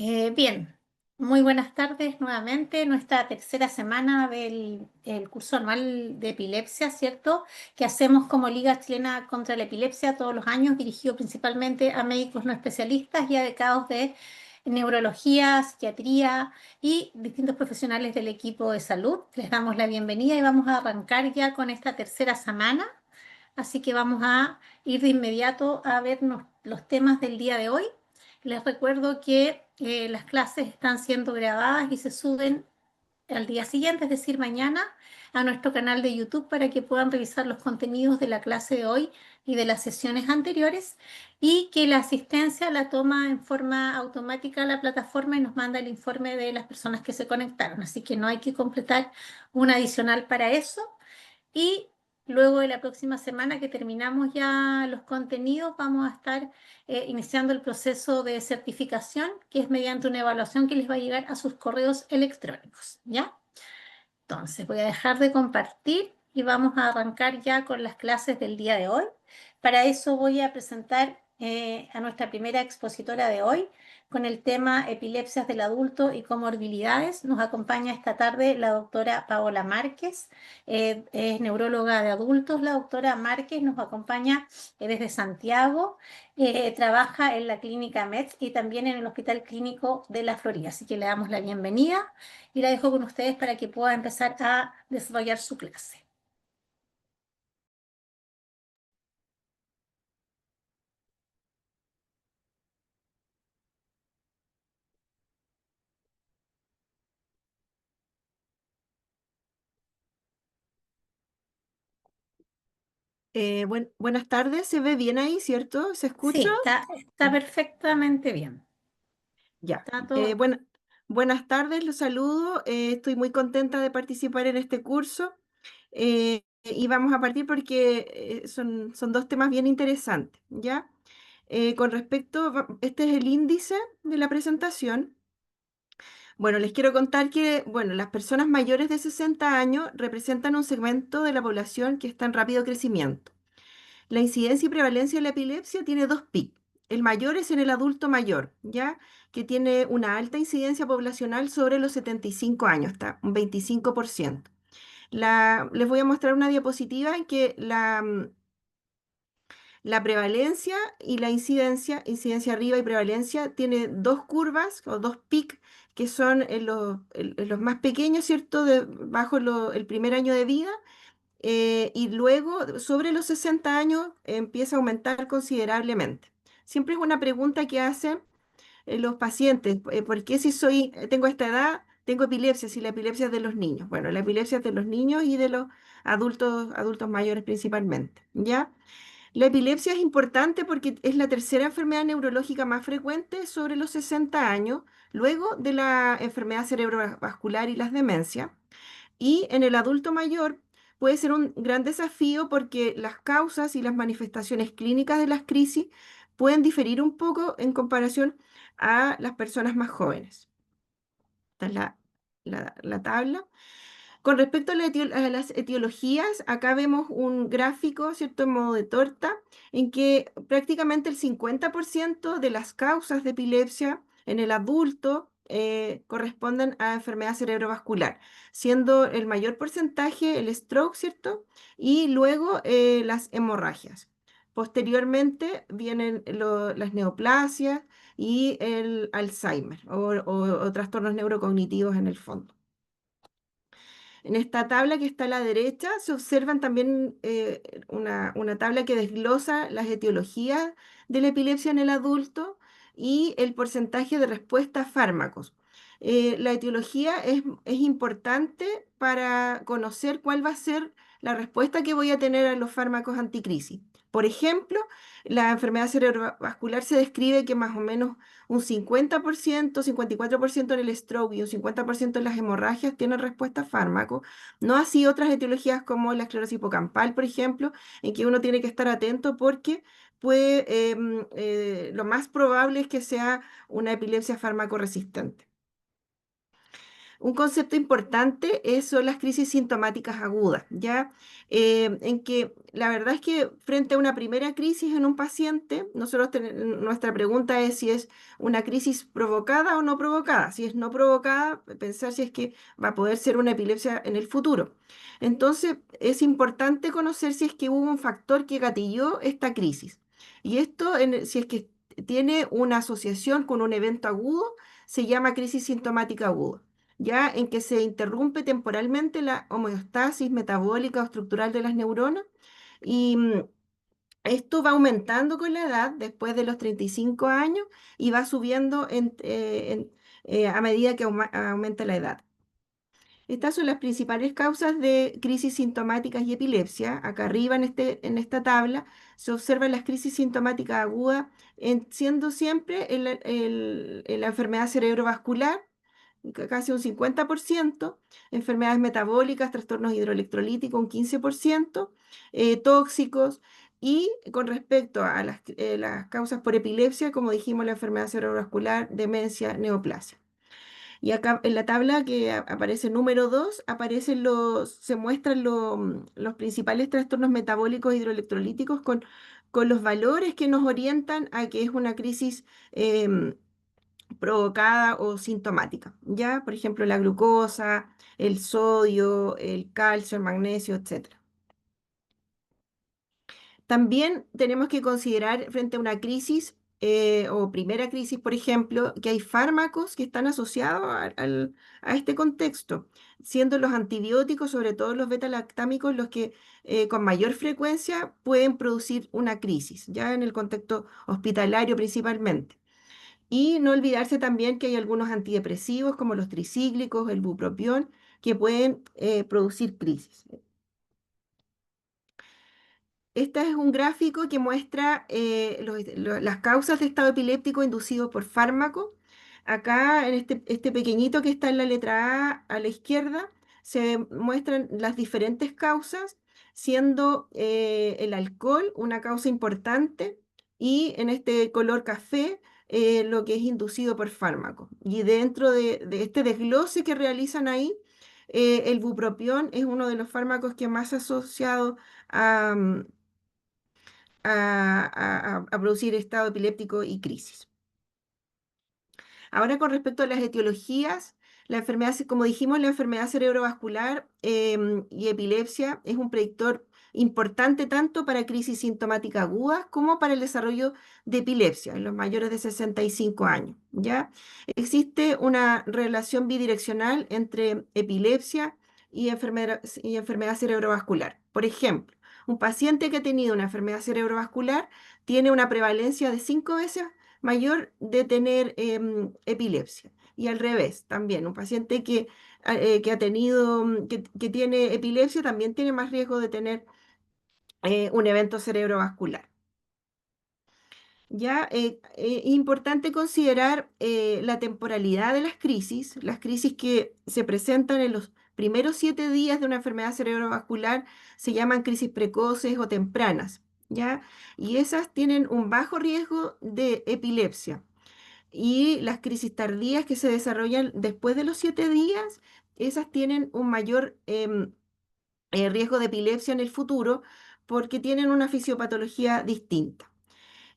Bien, muy buenas tardes nuevamente. Nuestra tercera semana del el curso anual de epilepsia, ¿cierto? Que hacemos como Liga Chilena contra la Epilepsia todos los años, dirigido principalmente a médicos no especialistas y a becados de neurología, psiquiatría y distintos profesionales del equipo de salud. Les damos la bienvenida y vamos a arrancar ya con esta tercera semana. Así que vamos a ir de inmediato a ver los temas del día de hoy. Les recuerdo que las clases están siendo grabadas y se suben al día siguiente, es decir, mañana, a nuestro canal de YouTube para que puedan revisar los contenidos de la clase de hoy y de las sesiones anteriores, y que la asistencia la toma en forma automática la plataforma y nos manda el informe de las personas que se conectaron. Así que no hay que completar un adicional para eso. Y luego de la próxima semana que terminamos ya los contenidos, vamos a estar iniciando el proceso de certificación, que es mediante una evaluación que les va a llegar a sus correos electrónicos, ¿ya? Entonces, voy a dejar de compartir y vamos a arrancar ya con las clases del día de hoy. Para eso voy a presentar a nuestra primera expositora de hoy con el tema epilepsias del adulto y comorbilidades. Nos acompaña esta tarde la doctora Paola Márquez, es neuróloga de adultos. La doctora Márquez nos acompaña desde Santiago, trabaja en la clínica MEDS y también en el Hospital Clínico de la Florida. Así que le damos la bienvenida y la dejo con ustedes para que pueda empezar a desarrollar su clase. Buenas tardes, ¿se ve bien ahí, cierto? ¿Se Sí, escucha? está perfectamente bien. Ya. Está todo. Buenas tardes, los saludo. Estoy muy contenta de participar en este curso y vamos a partir porque son dos temas bien interesantes, ¿ya? Con respecto, este es el índice de la presentación. Bueno, les quiero contar que, bueno, las personas mayores de 60 años representan un segmento de la población que está en rápido crecimiento. La incidencia y prevalencia de la epilepsia tiene dos picos. El mayor es en el adulto mayor, ¿ya? Que tiene una alta incidencia poblacional sobre los 75 años, está un 25%. Les voy a mostrar una diapositiva en que la prevalencia y la incidencia arriba y prevalencia, tiene dos curvas o dos picos que son en los más pequeños, ¿cierto? Bajo el primer año de vida, y luego sobre los 60 años empieza a aumentar considerablemente. Siempre es una pregunta que hacen los pacientes: ¿por qué si tengo esta edad, tengo epilepsia, si la epilepsia es de los niños? Bueno, la epilepsia es de los niños y de los adultos mayores principalmente, ¿ya? La epilepsia es importante porque es la tercera enfermedad neurológica más frecuente sobre los 60 años, luego de la enfermedad cerebrovascular y las demencias. Y en el adulto mayor puede ser un gran desafío porque las causas y las manifestaciones clínicas de las crisis pueden diferir un poco en comparación a las personas más jóvenes. Esta es la tabla. Con respecto a las etiologías, acá vemos un gráfico, ¿cierto?, en modo de torta, en que prácticamente el 50% de las causas de epilepsia en el adulto corresponden a enfermedad cerebrovascular, siendo el mayor porcentaje el stroke, ¿cierto? Y luego las hemorragias. Posteriormente vienen las neoplasias y el Alzheimer o trastornos neurocognitivos en el fondo. En esta tabla que está a la derecha se observan también una tabla que desglosa las etiologías de la epilepsia en el adulto y el porcentaje de respuesta a fármacos. La etiología es importante para conocer cuál va a ser la respuesta que voy a tener a los fármacos anticrisis. Por ejemplo, la enfermedad cerebrovascular se describe que más o menos un 50%, 54% en el stroke y un 50% en las hemorragias tienen respuesta a fármaco. No así otras etiologías como la esclerosis hipocampal, por ejemplo, en que uno tiene que estar atento porque lo más probable es que sea una epilepsia fármaco resistente. Un concepto importante son las crisis sintomáticas agudas, ¿ya? En que la verdad es que frente a una primera crisis en un paciente, nuestra pregunta es si es una crisis provocada o no provocada. Si es no provocada, pensar si es que va a poder ser una epilepsia en el futuro. Entonces, es importante conocer si es que hubo un factor que gatilló esta crisis. Y esto, si es que tiene una asociación con un evento agudo, se llama crisis sintomática aguda, ya en que se interrumpe temporalmente la homeostasis metabólica o estructural de las neuronas y esto va aumentando con la edad, después de los 35 años, y va subiendo a medida que aumenta la edad. Estas son las principales causas de crisis sintomáticas y epilepsia. Acá arriba en esta tabla se observan las crisis sintomáticas agudas, siendo siempre la enfermedad cerebrovascular, casi un 50%, enfermedades metabólicas, trastornos hidroelectrolíticos, un 15%, tóxicos, y con respecto a las causas por epilepsia, como dijimos, la enfermedad cerebrovascular, demencia, neoplasia. Y acá en la tabla que aparece número 2, se muestran los principales trastornos metabólicos hidroelectrolíticos con los valores que nos orientan a que es una crisis provocada o sintomática. ¿Ya? Por ejemplo, la glucosa, el sodio, el calcio, el magnesio, etcétera. También tenemos que considerar frente a una crisis o primera crisis, por ejemplo, que hay fármacos que están asociados a este contexto, siendo los antibióticos, sobre todo los beta-lactámicos, los que con mayor frecuencia pueden producir una crisis, ya en el contexto hospitalario principalmente. Y no olvidarse también que hay algunos antidepresivos como los tricíclicos, el bupropión, que pueden producir crisis. Este es un gráfico que muestra las causas de estado epiléptico inducido por fármaco. Acá, en este pequeñito que está en la letra A la izquierda, se muestran las diferentes causas, siendo el alcohol una causa importante y en este color café lo que es inducido por fármaco. Y dentro de este desglose que realizan ahí, el bupropión es uno de los fármacos que más asociado a, a producir estado epiléptico y crisis. Ahora, con respecto a las etiologías, la enfermedad, como dijimos, la enfermedad cerebrovascular y epilepsia es un predictor importante tanto para crisis sintomática agudas como para el desarrollo de epilepsia en los mayores de 65 años, ¿ya? Existe una relación bidireccional entre epilepsia y enfermedad cerebrovascular. Por ejemplo, un paciente que ha tenido una enfermedad cerebrovascular tiene una prevalencia de 5 veces mayor de tener epilepsia. Y al revés, también, un paciente que ha tenido, que tiene epilepsia también tiene más riesgo de tener un evento cerebrovascular. Ya importante considerar la temporalidad de las crisis que se presentan en los primeros 7 días de una enfermedad cerebrovascular se llaman crisis precoces o tempranas, ¿ya? Y esas tienen un bajo riesgo de epilepsia. Y las crisis tardías que se desarrollan después de los 7 días, esas tienen un mayor riesgo de epilepsia en el futuro porque tienen una fisiopatología distinta.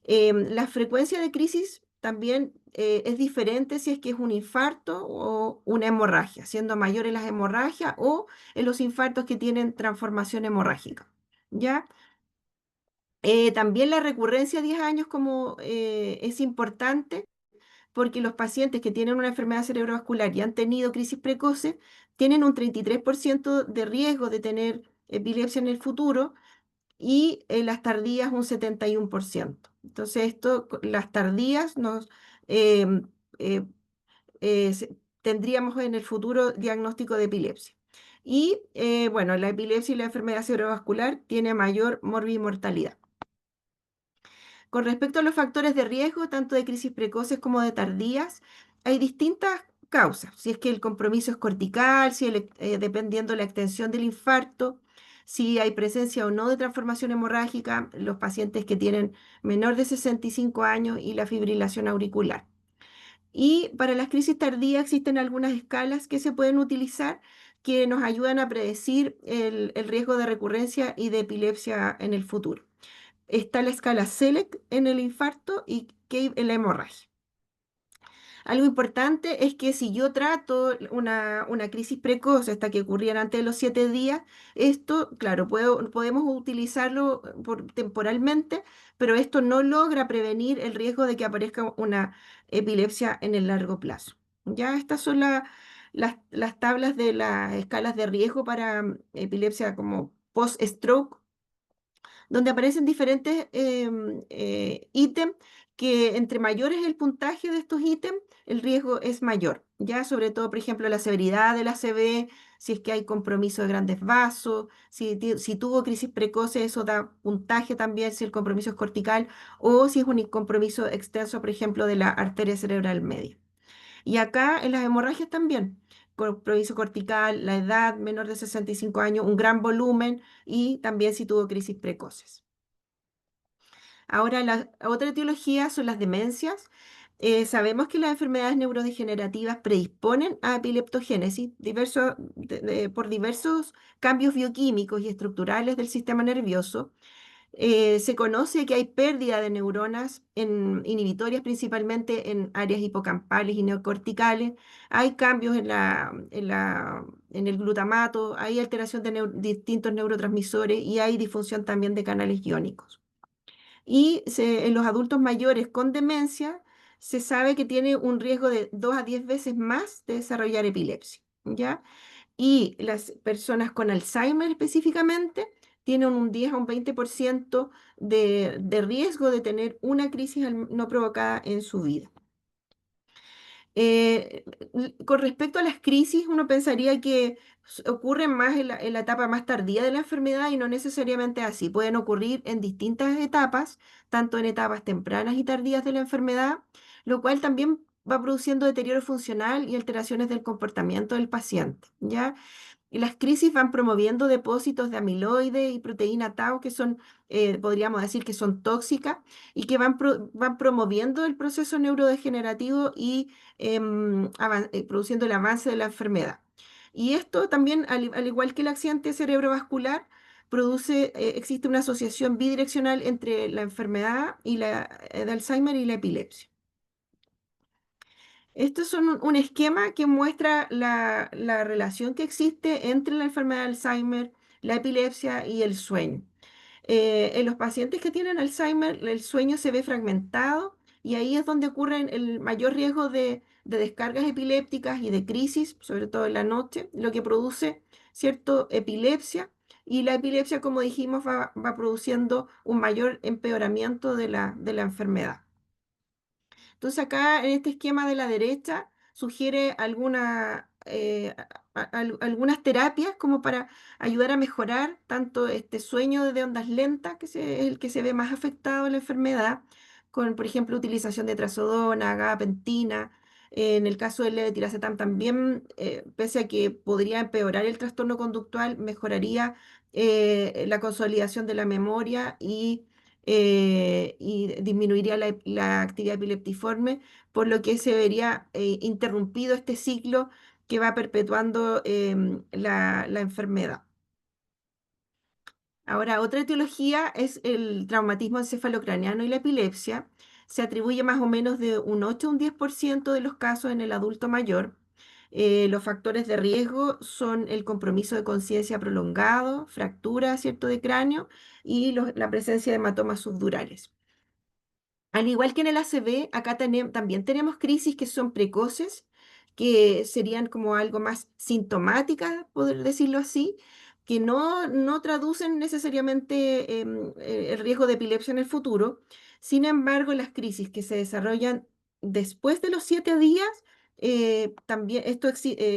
La frecuencia de crisis también es diferente si es que es un infarto o una hemorragia, siendo mayores las hemorragias o en los infartos que tienen transformación hemorrágica. ¿Ya? También la recurrencia a 10 años como es importante porque los pacientes que tienen una enfermedad cerebrovascular y han tenido crisis precoces tienen un 33% de riesgo de tener epilepsia en el futuro y las tardías un 71%. Entonces, las tardías em, eh, tendríamos en el futuro diagnóstico de epilepsia. Y bueno, la epilepsia y la enfermedad cerebrovascular tiene mayor morbimortalidad. Con respecto a los factores de riesgo, tanto de crisis precoces como de tardías, hay distintas causas. Si es que el compromiso es cortical, dependiendo de la extensión del infarto, si hay presencia o no de transformación hemorrágica, los pacientes que tienen menor de 65 años y la fibrilación auricular. Y para las crisis tardías existen algunas escalas que se pueden utilizar que nos ayudan a predecir el riesgo de recurrencia y de epilepsia en el futuro. Está la escala SELECT en el infarto y CAVE en la hemorragia. Algo importante es que si yo trato una crisis precoz hasta que ocurriera antes de los 7 días, esto, claro, podemos utilizarlo temporalmente, pero esto no logra prevenir el riesgo de que aparezca una epilepsia en el largo plazo. Ya estas son las tablas de las escalas de riesgo para epilepsia como post-stroke donde aparecen diferentes ítems que entre mayor es el puntaje de estos ítems, el riesgo es mayor. Ya sobre todo, por ejemplo, la severidad del ACV, si es que hay compromiso de grandes vasos, si tuvo crisis precoce, eso da puntaje también si el compromiso es cortical o si es un compromiso extenso, por ejemplo, de la arteria cerebral media. Y acá en las hemorragias también, compromiso cortical, la edad menor de 65 años, un gran volumen y también si tuvo crisis precoces. Ahora, la otra etiología son las demencias. Sabemos que las enfermedades neurodegenerativas predisponen a epileptogénesis por diversos cambios bioquímicos y estructurales del sistema nervioso. Se conoce que hay pérdida de neuronas inhibitorias principalmente en áreas hipocampales y neocorticales. Hay cambios en el glutamato, hay alteración de distintos neurotransmisores y hay disfunción también de canales iónicos. Y en los adultos mayores con demencia se sabe que tiene un riesgo de 2 a 10 veces más de desarrollar epilepsia, ¿ya? Y las personas con Alzheimer específicamente tienen un 10 a un 20% de riesgo de tener una crisis no provocada en su vida. Eh, con respecto a las crisis, uno pensaría que ocurren más en la etapa más tardía de la enfermedad y no necesariamente así. Pueden ocurrir en distintas etapas, tanto en etapas tempranas y tardías de la enfermedad, lo cual también va produciendo deterioro funcional y alteraciones del comportamiento del paciente, ¿ya? Y las crisis van promoviendo depósitos de amiloide y proteína tau que son, podríamos decir que son tóxicas y que van promoviendo el proceso neurodegenerativo y produciendo el avance de la enfermedad. Y esto también, al igual que el accidente cerebrovascular, existe una asociación bidireccional entre la enfermedad de Alzheimer y la epilepsia. Esto es un esquema que muestra la relación que existe entre la enfermedad de Alzheimer, la epilepsia y el sueño. En los pacientes que tienen Alzheimer, el sueño se ve fragmentado y ahí es donde ocurre el mayor riesgo de descargas epilépticas y de crisis, sobre todo en la noche, lo que produce cierto epilepsia. Y la epilepsia, como dijimos, va produciendo un mayor empeoramiento de la enfermedad. Entonces acá en este esquema de la derecha sugiere algunas terapias como para ayudar a mejorar tanto este sueño de ondas lentas, es el que se ve más afectado en la enfermedad, con por ejemplo utilización de trazodona, gabapentina. En el caso del levetiracetam también, pese a que podría empeorar el trastorno conductual, mejoraría la consolidación de la memoria y disminuiría la actividad epileptiforme, por lo que se vería interrumpido este ciclo que va perpetuando la enfermedad. Ahora, otra etiología es el traumatismo encefalocraneano y la epilepsia. Se atribuye más o menos de un 8 a un 10% de los casos en el adulto mayor. Los factores de riesgo son el compromiso de conciencia prolongado, fractura, ¿cierto?, de cráneo y la presencia de hematomas subdurales. Al igual que en el ACV, acá también tenemos crisis que son precoces, que serían como algo más sintomáticas, poder decirlo así, que no traducen necesariamente el riesgo de epilepsia en el futuro. Sin embargo, las crisis que se desarrollan después de los 7 días, también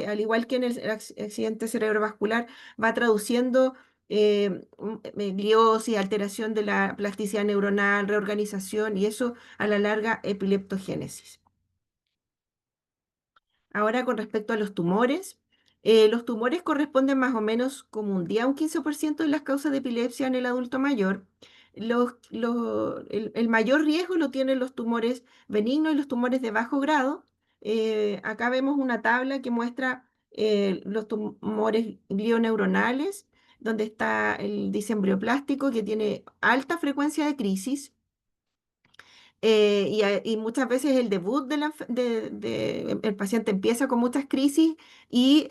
al igual que en el accidente cerebrovascular, va traduciendo gliosis, alteración de la plasticidad neuronal, reorganización y eso a la larga epileptogénesis. Ahora con respecto a los tumores corresponden más o menos como un 10 a un 15% de las causas de epilepsia en el adulto mayor. El mayor riesgo lo tienen los tumores benignos y los tumores de bajo grado, Acá vemos una tabla que muestra los tumores glioneuronales, donde está el disembrioplástico que tiene alta frecuencia de crisis y muchas veces el debut el paciente empieza con muchas crisis y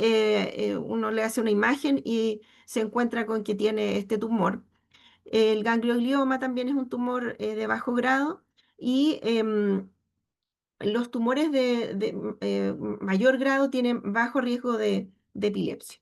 uno le hace una imagen y se encuentra con que tiene este tumor. El ganglioglioma también es un tumor de bajo grado y los tumores de mayor grado tienen bajo riesgo de epilepsia.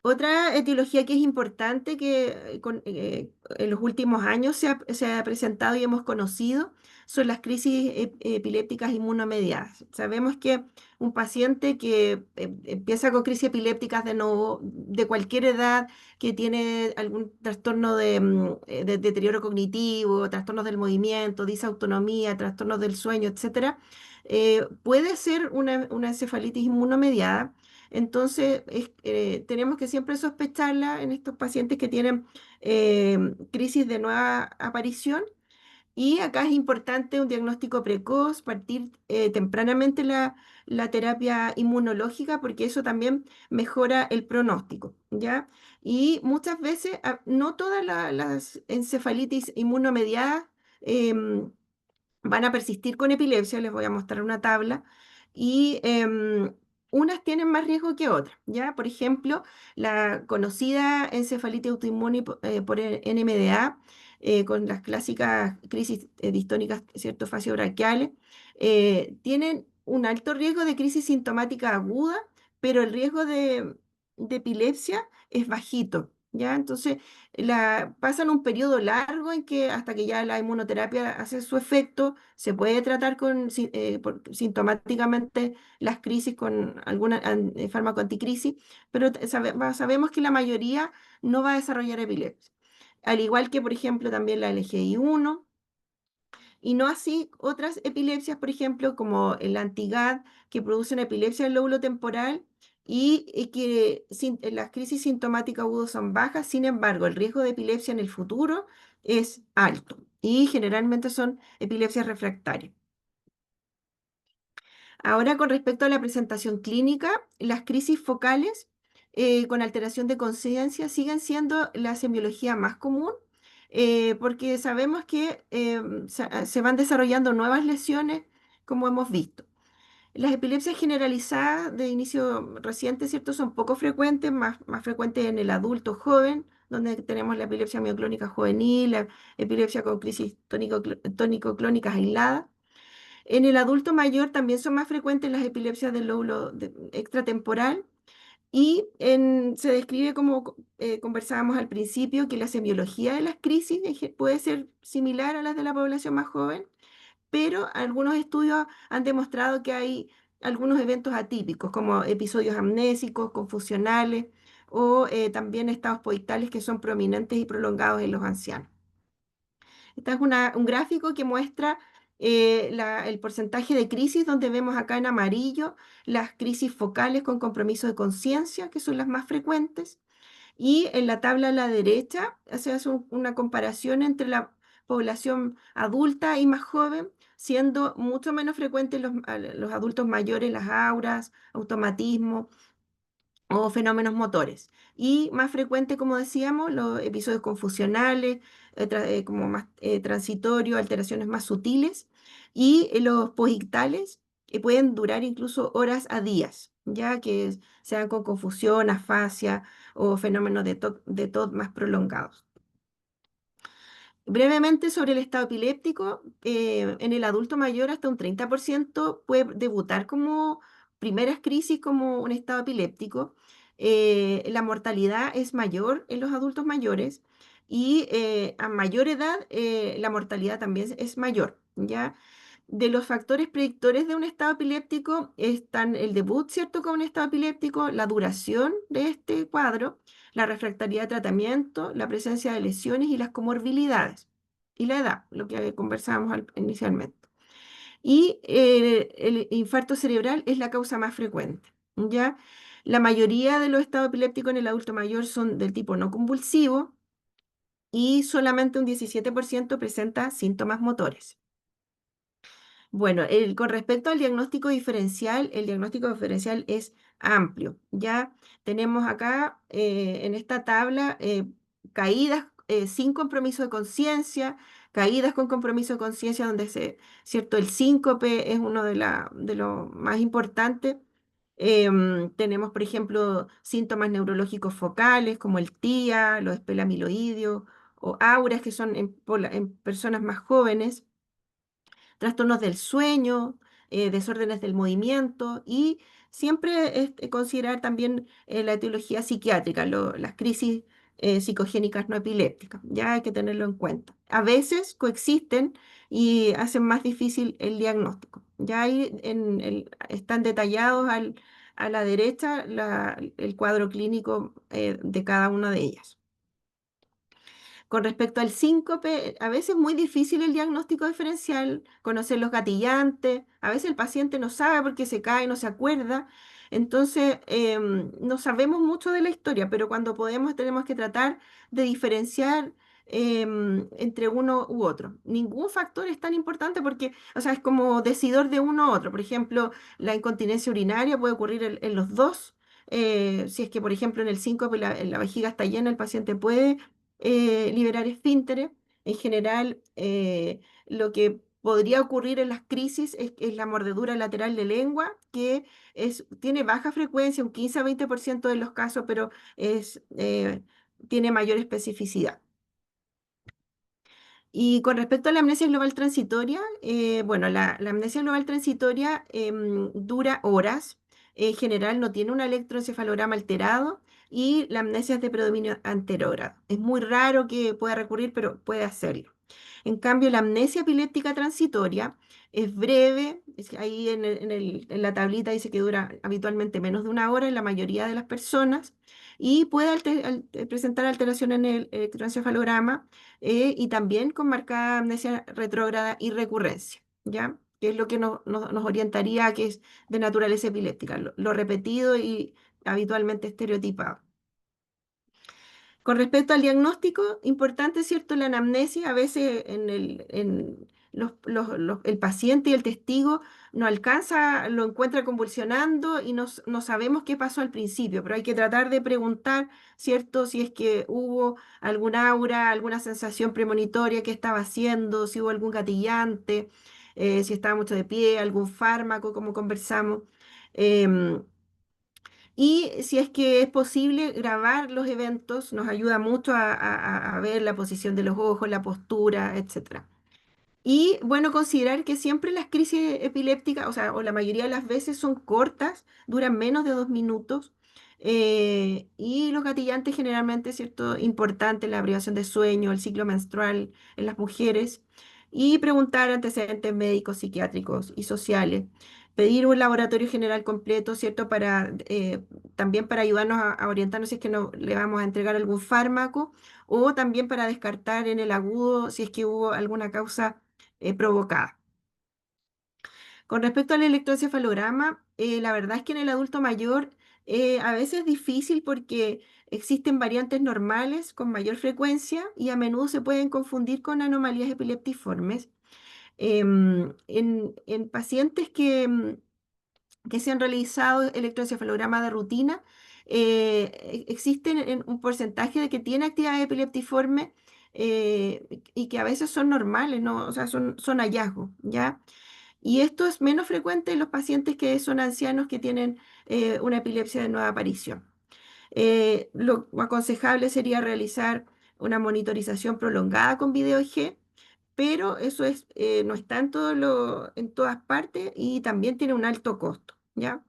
Otra etiología que es importante que en los últimos años se ha presentado y hemos conocido son las crisis epilépticas inmunomediadas. Sabemos que un paciente que empieza con crisis epilépticas de nuevo, de cualquier edad, que tiene algún trastorno de deterioro cognitivo, trastornos del movimiento, disautonomía, trastornos del sueño, etcétera, puede ser una encefalitis inmunomediada. Entonces, tenemos que siempre sospecharla en estos pacientes que tienen crisis de nueva aparición. Y acá es importante un diagnóstico precoz, partir tempranamente la terapia inmunológica, porque eso también mejora el pronóstico, ¿ya? Y muchas veces, no todas las encefalitis inmunomediadas em, van a persistir con epilepsia, les voy a mostrar una tabla, y unas tienen más riesgo que otras, ¿ya? Por ejemplo, la conocida encefalitis autoinmune por el NMDA, con las clásicas crisis distónicas, ¿cierto? Faciobraquiales, tienen un alto riesgo de crisis sintomática aguda, pero el riesgo de epilepsia es bajito, ¿ya? Entonces, pasan un periodo largo en que hasta que ya la inmunoterapia hace su efecto, se puede tratar sintomáticamente las crisis con alguna fármaco anticrisis, pero sabemos que la mayoría no va a desarrollar epilepsia. Al igual que, por ejemplo, también la LGI1, y no así otras epilepsias, por ejemplo, como el anti-GAD, que produce una epilepsia del lóbulo temporal y que las crisis sintomáticas agudas son bajas. Sin embargo, el riesgo de epilepsia en el futuro es alto y generalmente son epilepsias refractarias. Ahora, con respecto a la presentación clínica, las crisis focales con alteración de conciencia siguen siendo la semiología más común, porque sabemos que se van desarrollando nuevas lesiones, como hemos visto. Las epilepsias generalizadas de inicio reciente, ¿cierto? Son poco frecuentes, más frecuentes en el adulto joven, donde tenemos la epilepsia mioclónica juvenil, la epilepsia con crisis tónico-clónicas aisladas. En el adulto mayor también son más frecuentes las epilepsias del lóbulo extratemporal y se describe, como conversábamos al principio, que la semiología de las crisis puede ser similar a las de la población más joven, pero algunos estudios han demostrado que hay algunos eventos atípicos, como episodios amnésicos, confusionales o también estados poictales que son prominentes y prolongados en los ancianos. Este es un gráfico que muestra el porcentaje de crisis, donde vemos acá en amarillo las crisis focales con compromiso de conciencia, que son las más frecuentes, y en la tabla a la derecha se hace una comparación entre la población adulta y más joven, siendo mucho menos frecuentes los adultos mayores, las auras, automatismo o fenómenos motores. Y más frecuente, como decíamos, los episodios confusionales, como más transitorios, alteraciones más sutiles, y los posictales, que pueden durar incluso horas a días, ya que sean con confusión, afasia o fenómenos de TOC más prolongados. Brevemente sobre el estado epiléptico, en el adulto mayor hasta un 30% puede debutar como primeras crisis como un estado epiléptico. La mortalidad es mayor en los adultos mayores y a mayor edad la mortalidad también es mayor, ¿ya? De los factores predictores de un estado epiléptico están el debut, ¿cierto?, con un estado epiléptico, la duración de este cuadro, la refractariedad de tratamiento, la presencia de lesiones y las comorbilidades. Y la edad, lo que conversábamos inicialmente. Y el infarto cerebral es la causa más frecuente, ¿ya? La mayoría de los estados epilépticos en el adulto mayor son del tipo no convulsivo y solamente un 17% presenta síntomas motores. Bueno, con respecto al diagnóstico diferencial, el diagnóstico diferencial es amplio. Ya tenemos acá en esta tabla caídas sin compromiso de conciencia, caídas con compromiso de conciencia, donde cierto, el síncope es uno de los más importantes. Tenemos, por ejemplo, síntomas neurológicos focales como el TIA, los espelamiloides o auras, que son en personas más jóvenes, trastornos del sueño, desórdenes del movimiento y siempre considerar también la etiología psiquiátrica, las crisis psicogénicas no epilépticas, ya hay que tenerlo en cuenta. A veces coexisten y hacen más difícil el diagnóstico. Ya ahí están detallados a la derecha el cuadro clínico de cada una de ellas. Con respecto al síncope, a veces es muy difícil el diagnóstico diferencial, conocer los gatillantes, a veces el paciente no sabe por qué se cae, no se acuerda, entonces no sabemos mucho de la historia, pero cuando podemos tenemos que tratar de diferenciar entre uno u otro. Ningún factor es tan importante porque, o sea, es como decidor de uno u otro. Por ejemplo, la incontinencia urinaria puede ocurrir en los dos. Si es que, por ejemplo, en el síncope la vejiga está llena, el paciente puede liberar esfínteres. En general, lo que podría ocurrir en las crisis es la mordedura lateral de lengua, que tiene baja frecuencia, un 15 a 20% de los casos, pero tiene mayor especificidad. Y con respecto a la amnesia global transitoria, bueno, la amnesia global transitoria dura horas, en general no tiene un electroencefalograma alterado y la amnesia es de predominio anterógrado. Es muy raro que pueda recurrir, pero puede hacerlo. En cambio, la amnesia epiléptica transitoria es breve, ahí en la tablita dice que dura habitualmente menos de una hora en la mayoría de las personas y puede presentar alteración en el electroencefalograma y también con marcada amnesia retrógrada y recurrencia, ¿ya? Que es lo que nos orientaría a que es de naturaleza epiléptica, lo repetido y habitualmente estereotipado. Con respecto al diagnóstico, importante, ¿cierto? La anamnesis, a veces el paciente y el testigo no alcanza, lo encuentra convulsionando y no sabemos qué pasó al principio, pero hay que tratar de preguntar, ¿cierto? Si es que hubo algún aura, alguna sensación premonitoria, qué estaba haciendo, si hubo algún gatillante, si estaba mucho de pie, algún fármaco, como conversamos. Em, y si es que es posible grabar los eventos, nos ayuda mucho a ver la posición de los ojos, la postura, etcétera. Y bueno, considerar que siempre las crisis epilépticas, o sea, o la mayoría de las veces son cortas, duran menos de 2 minutos. Y los gatillantes generalmente, ¿cierto? Importante la privación de sueño, el ciclo menstrual en las mujeres. Y preguntar antecedentes médicos, psiquiátricos y sociales. Pedir un laboratorio general completo, ¿cierto? También para ayudarnos a orientarnos si es que no le vamos a entregar algún fármaco o también para descartar en el agudo si es que hubo alguna causa provocada. Con respecto al electroencefalograma, la verdad es que en el adulto mayor a veces es difícil porque existen variantes normales con mayor frecuencia y a menudo se pueden confundir con anomalías epileptiformes. En pacientes que se han realizado electroencefalograma de rutina, existen un porcentaje de que tiene actividad epileptiforme y que a veces son normales, ¿no? O sea, son hallazgos, ¿ya? Y esto es menos frecuente en los pacientes que son ancianos que tienen una epilepsia de nueva aparición. Lo aconsejable sería realizar una monitorización prolongada con video G, pero eso no está en todas partes y también tiene un alto costo, ¿ya?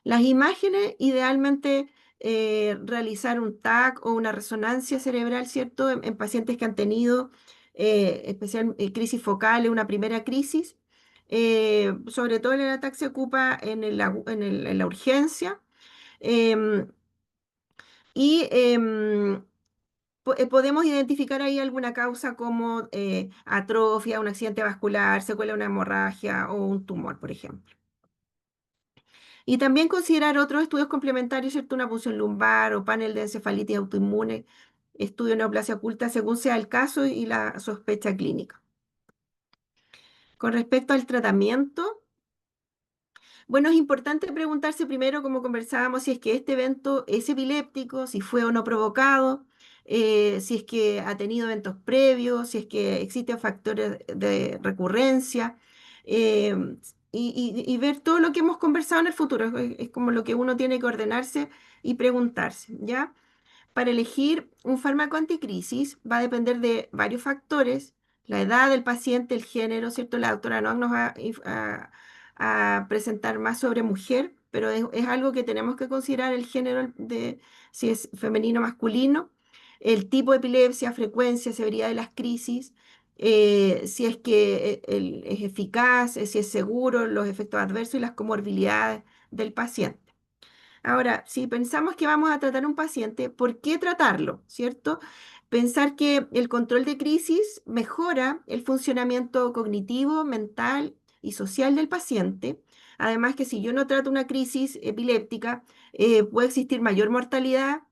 Las imágenes, idealmente realizar un TAC o una resonancia cerebral, ¿cierto? En pacientes que han tenido especial crisis focales, una primera crisis. Sobre todo el ATAC se ocupa en la urgencia. em, y podemos identificar ahí alguna causa como atrofia, un accidente vascular, secuela de una hemorragia o un tumor, por ejemplo. Y también considerar otros estudios complementarios, ¿cierto? Una punción lumbar o panel de encefalitis autoinmune, estudio de neoplasia oculta, según sea el caso y la sospecha clínica. Con respecto al tratamiento, bueno, es importante preguntarse primero, como conversábamos, si es que este evento es epiléptico, si fue o no provocado, si es que ha tenido eventos previos, si es que existen factores de recurrencia, eh, y ver todo lo que hemos conversado en el futuro. Es como lo que uno tiene que ordenarse y preguntarse, ¿ya? Para elegir un fármaco anticrisis va a depender de varios factores, la edad del paciente, el género, ¿cierto? La doctora no nos va a presentar más sobre mujer, pero es algo que tenemos que considerar el género de si es femenino o masculino, el tipo de epilepsia, frecuencia, severidad de las crisis, si es que es eficaz, si es seguro, los efectos adversos y las comorbilidades del paciente. Ahora, si pensamos que vamos a tratar un paciente, ¿por qué tratarlo? ¿Cierto? Pensar que el control de crisis mejora el funcionamiento cognitivo, mental y social del paciente. Además que si yo no trato una crisis epiléptica, puede existir mayor mortalidad,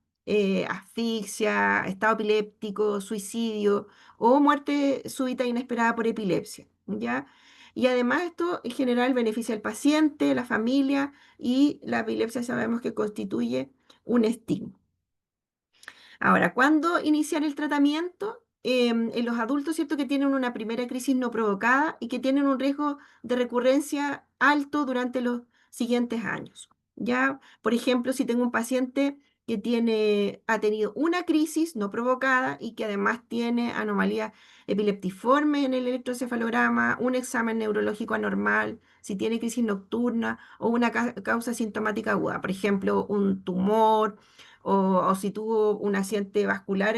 asfixia, estado epiléptico, suicidio o muerte súbita e inesperada por epilepsia, ¿ya? Y además esto en general beneficia al paciente, la familia y la epilepsia sabemos que constituye un estigma. Ahora, ¿cuándo iniciar el tratamiento? En los adultos, ¿cierto? Que tienen una primera crisis no provocada y que tienen un riesgo de recurrencia alto durante los siguientes años. Ya, por ejemplo, si tengo un paciente que ha tenido una crisis no provocada y que además tiene anomalía epileptiforme en el electroencefalograma, un examen neurológico anormal, si tiene crisis nocturna o una causa sintomática aguda, por ejemplo, un tumor o si tuvo un accidente vascular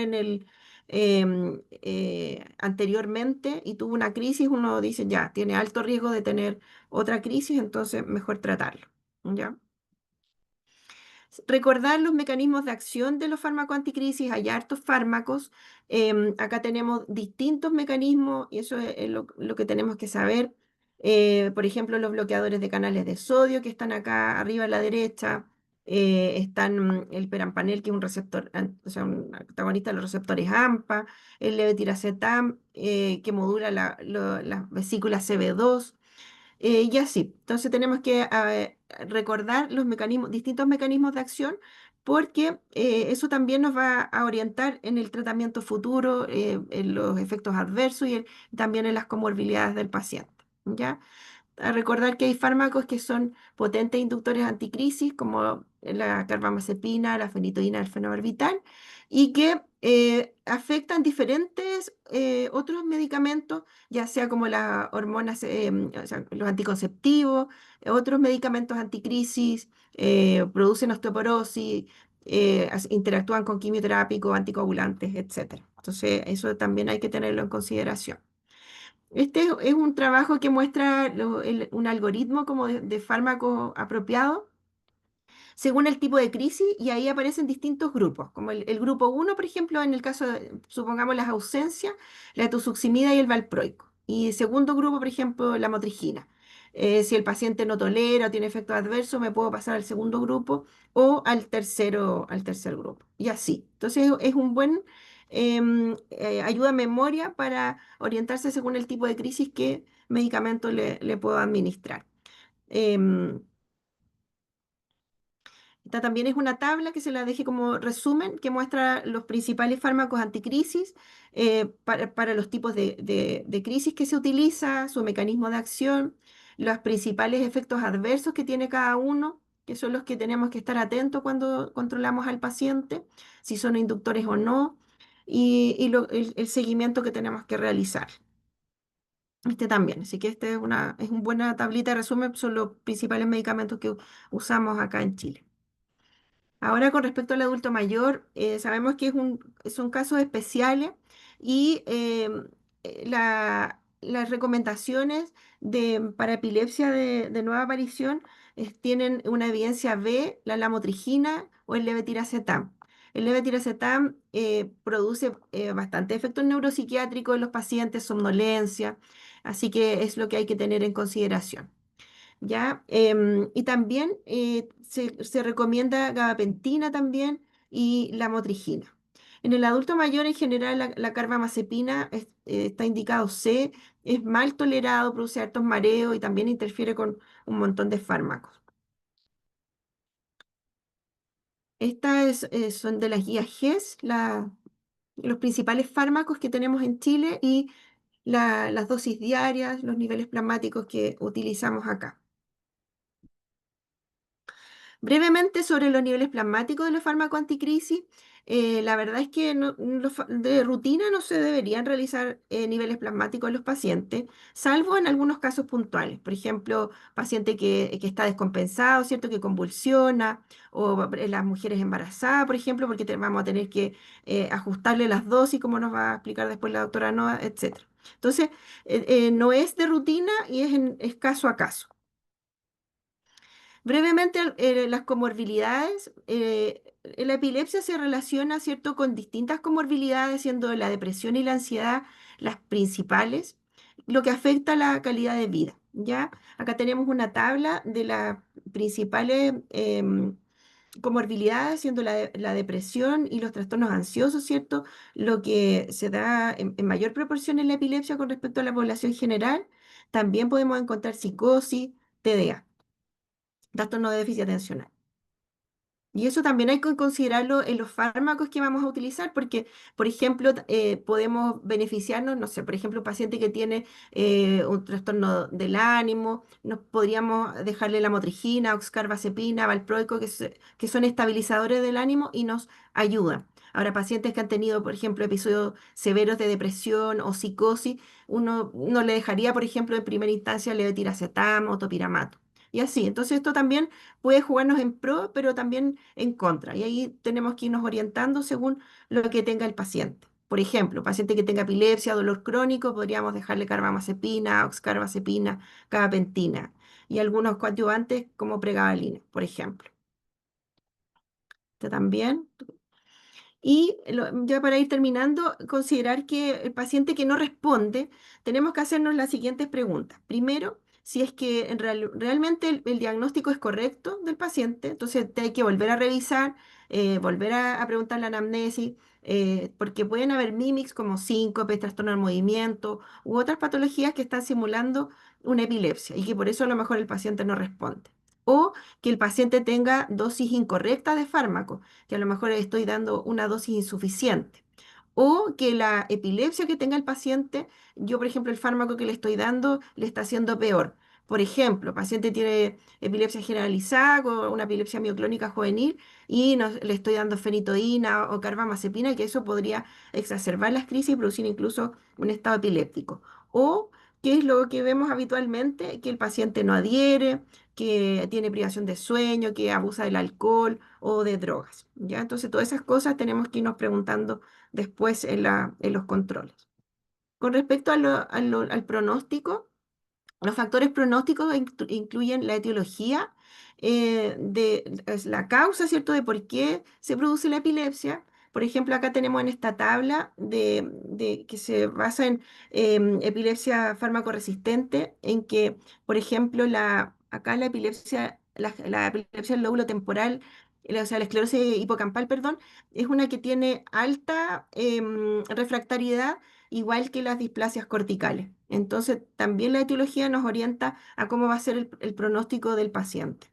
anteriormente y tuvo una crisis, uno dice, ya, tiene alto riesgo de tener otra crisis, entonces mejor tratarlo, ¿ya? Recordar los mecanismos de acción de los fármacos anticrisis, hay hartos fármacos, acá tenemos distintos mecanismos y eso es lo que tenemos que saber. Por ejemplo, los bloqueadores de canales de sodio que están acá arriba a la derecha, están el perampanel, que es un receptor, o sea, un antagonista de los receptores AMPA, el levetiracetam, que modula las vesículas CB2, y así. Entonces tenemos que recordar los mecanismos, distintos mecanismos de acción, porque eso también nos va a orientar en el tratamiento futuro, en los efectos adversos y también en las comorbilidades del paciente. ¿Ya? A recordar que hay fármacos que son potentes inductores anticrisis, como la carbamazepina, la fenitoína, el fenobarbital, y que afectan diferentes otros medicamentos, ya sea como las hormonas, o sea, los anticonceptivos, otros medicamentos anticrisis, producen osteoporosis, interactúan con quimioterápicos, anticoagulantes, etcétera. Entonces, eso también hay que tenerlo en consideración. Este es un trabajo que muestra un algoritmo como de fármaco apropiado según el tipo de crisis y ahí aparecen distintos grupos, como el grupo uno, por ejemplo, en el caso de, supongamos, las ausencias, la tuzuximida y el valproico. Y el segundo grupo, por ejemplo, la motrigina. Si el paciente no tolera o tiene efectos adversos, me puedo pasar al segundo grupo o al tercer grupo. Y así. Entonces es un buen ayuda a memoria para orientarse según el tipo de crisis que medicamento le puedo administrar. Em, Esta también es una tabla que se la dejé como resumen que muestra los principales fármacos anticrisis para los tipos de crisis que se utiliza, su mecanismo de acción, los principales efectos adversos que tiene cada uno, que son los que tenemos que estar atentos cuando controlamos al paciente, si son inductores o no, y el seguimiento que tenemos que realizar. Este también, así que este es una buena tablita de resumen, son los principales medicamentos que usamos acá en Chile. Ahora, con respecto al adulto mayor, sabemos que son casos especiales y las recomendaciones para epilepsia de nueva aparición tienen una evidencia B, la lamotrigina o el levetiracetam. El levetiracetam produce bastante efectos neuropsiquiátricos en los pacientes, somnolencia, así que es lo que hay que tener en consideración. ¿Ya? Y también se recomienda gabapentina también y la motrigina. En el adulto mayor, en general, la carbamazepina está indicado C, es mal tolerado, produce hartos mareos y también interfiere con un montón de fármacos. Son de las guías GES, los principales fármacos que tenemos en Chile y las dosis diarias, los niveles plasmáticos que utilizamos acá. Brevemente sobre los niveles plasmáticos de los fármacos anticrisis, la verdad es que de rutina no se deberían realizar niveles plasmáticos en los pacientes, salvo en algunos casos puntuales. Por ejemplo, paciente que está descompensado, ¿cierto? Que convulsiona, o las mujeres embarazadas, por ejemplo, porque vamos a tener que ajustarle las dosis, como nos va a explicar después la doctora Noa, etcétera. Entonces, no es de rutina y es caso a caso. Brevemente, las comorbilidades. La epilepsia se relaciona, ¿cierto?, con distintas comorbilidades, siendo la depresión y la ansiedad las principales, lo que afecta la calidad de vida, ¿ya? Acá tenemos una tabla de las principales comorbilidades, siendo la depresión y los trastornos ansiosos, ¿cierto?, lo que se da en mayor proporción en la epilepsia con respecto a la población general. También podemos encontrar psicosis, TDA, trastorno de déficit atencional. Y eso también hay que considerarlo en los fármacos que vamos a utilizar, porque, por ejemplo, podemos beneficiarnos, no sé, por ejemplo, un paciente que tiene un trastorno del ánimo, nos podríamos dejarle la motrigina, oxcarbazepina, valproico, que son estabilizadores del ánimo y nos ayudan. Ahora, pacientes que han tenido, por ejemplo, episodios severos de depresión o psicosis, uno no le dejaría, por ejemplo, en primera instancia levetiracetam o topiramato. Y así, entonces esto también puede jugarnos en pro, pero también en contra. Y ahí tenemos que irnos orientando según lo que tenga el paciente. Por ejemplo, paciente que tenga epilepsia, dolor crónico, podríamos dejarle carbamazepina, oxcarbazepina, gabapentina y algunos coadyuvantes como pregabalina, por ejemplo. Este también. Y ya para ir terminando, considerar que el paciente que no responde, tenemos que hacernos las siguientes preguntas. Primero, si es que realmente el diagnóstico es correcto del paciente, entonces te hay que volver a revisar, volver a preguntar la anamnesis, porque pueden haber mimics como síncope, trastorno del movimiento u otras patologías que están simulando una epilepsia y que por eso a lo mejor el paciente no responde. O que el paciente tenga dosis incorrectas de fármaco, que a lo mejor estoy dando una dosis insuficiente. O que la epilepsia que tenga el paciente, yo por ejemplo el fármaco que le estoy dando le está haciendo peor. Por ejemplo, el paciente tiene epilepsia generalizada con una epilepsia mioclónica juvenil y le estoy dando fenitoína o carbamazepina, que eso podría exacerbar las crisis y producir incluso un estado epiléptico. O que es lo que vemos habitualmente, que el paciente no adhiere, que tiene privación de sueño, que abusa del alcohol o de drogas, ¿ya? Entonces, todas esas cosas tenemos que irnos preguntando después en los controles. Con respecto al pronóstico, los factores pronósticos incluyen la etiología, es la causa, ¿cierto?, de por qué se produce la epilepsia. Por ejemplo, acá tenemos en esta tabla que se basa en epilepsia fármaco-resistente, en que, por ejemplo, acá la epilepsia del lóbulo temporal, o sea, la esclerosis hipocampal, perdón, es una que tiene alta refractariedad igual que las displasias corticales. Entonces, también la etiología nos orienta a cómo va a ser el pronóstico del paciente.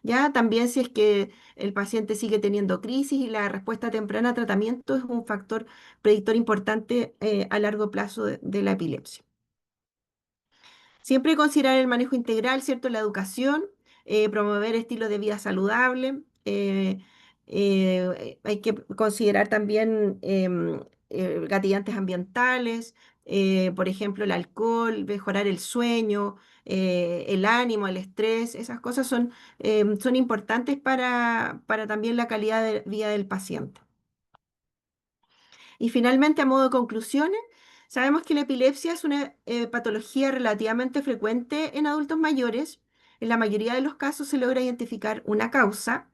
Ya también si es que el paciente sigue teniendo crisis y la respuesta temprana a tratamiento es un factor predictor importante a largo plazo de la epilepsia. Siempre considerar el manejo integral, ¿cierto? La educación, promover estilos de vida saludable. Hay que considerar también gatillantes ambientales, por ejemplo, el alcohol, mejorar el sueño, el ánimo, el estrés. Esas cosas son importantes para también la calidad de vida del paciente. Y finalmente, a modo de conclusiones, sabemos que la epilepsia es una patología relativamente frecuente en adultos mayores. En la mayoría de los casos se logra identificar una causa.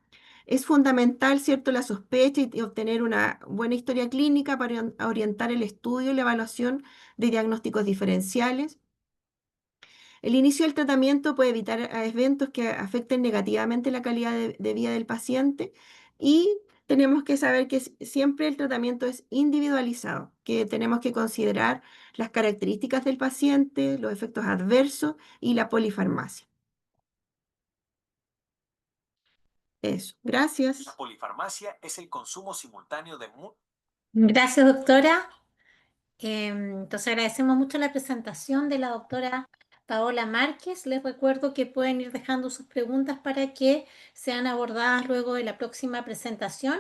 Es fundamental, ¿cierto?, la sospecha y obtener una buena historia clínica para orientar el estudio y la evaluación de diagnósticos diferenciales. El inicio del tratamiento puede evitar eventos que afecten negativamente la calidad de vida del paciente y tenemos que saber que siempre el tratamiento es individualizado, que tenemos que considerar las características del paciente, los efectos adversos y la polifarmacia. Eso, La gracias. polifarmacia es el consumo simultáneo de Gracias, doctora. Entonces agradecemos mucho la presentación de la doctora Paola Márquez. Les recuerdo que pueden ir dejando sus preguntas para que sean abordadas luego de la próxima presentación.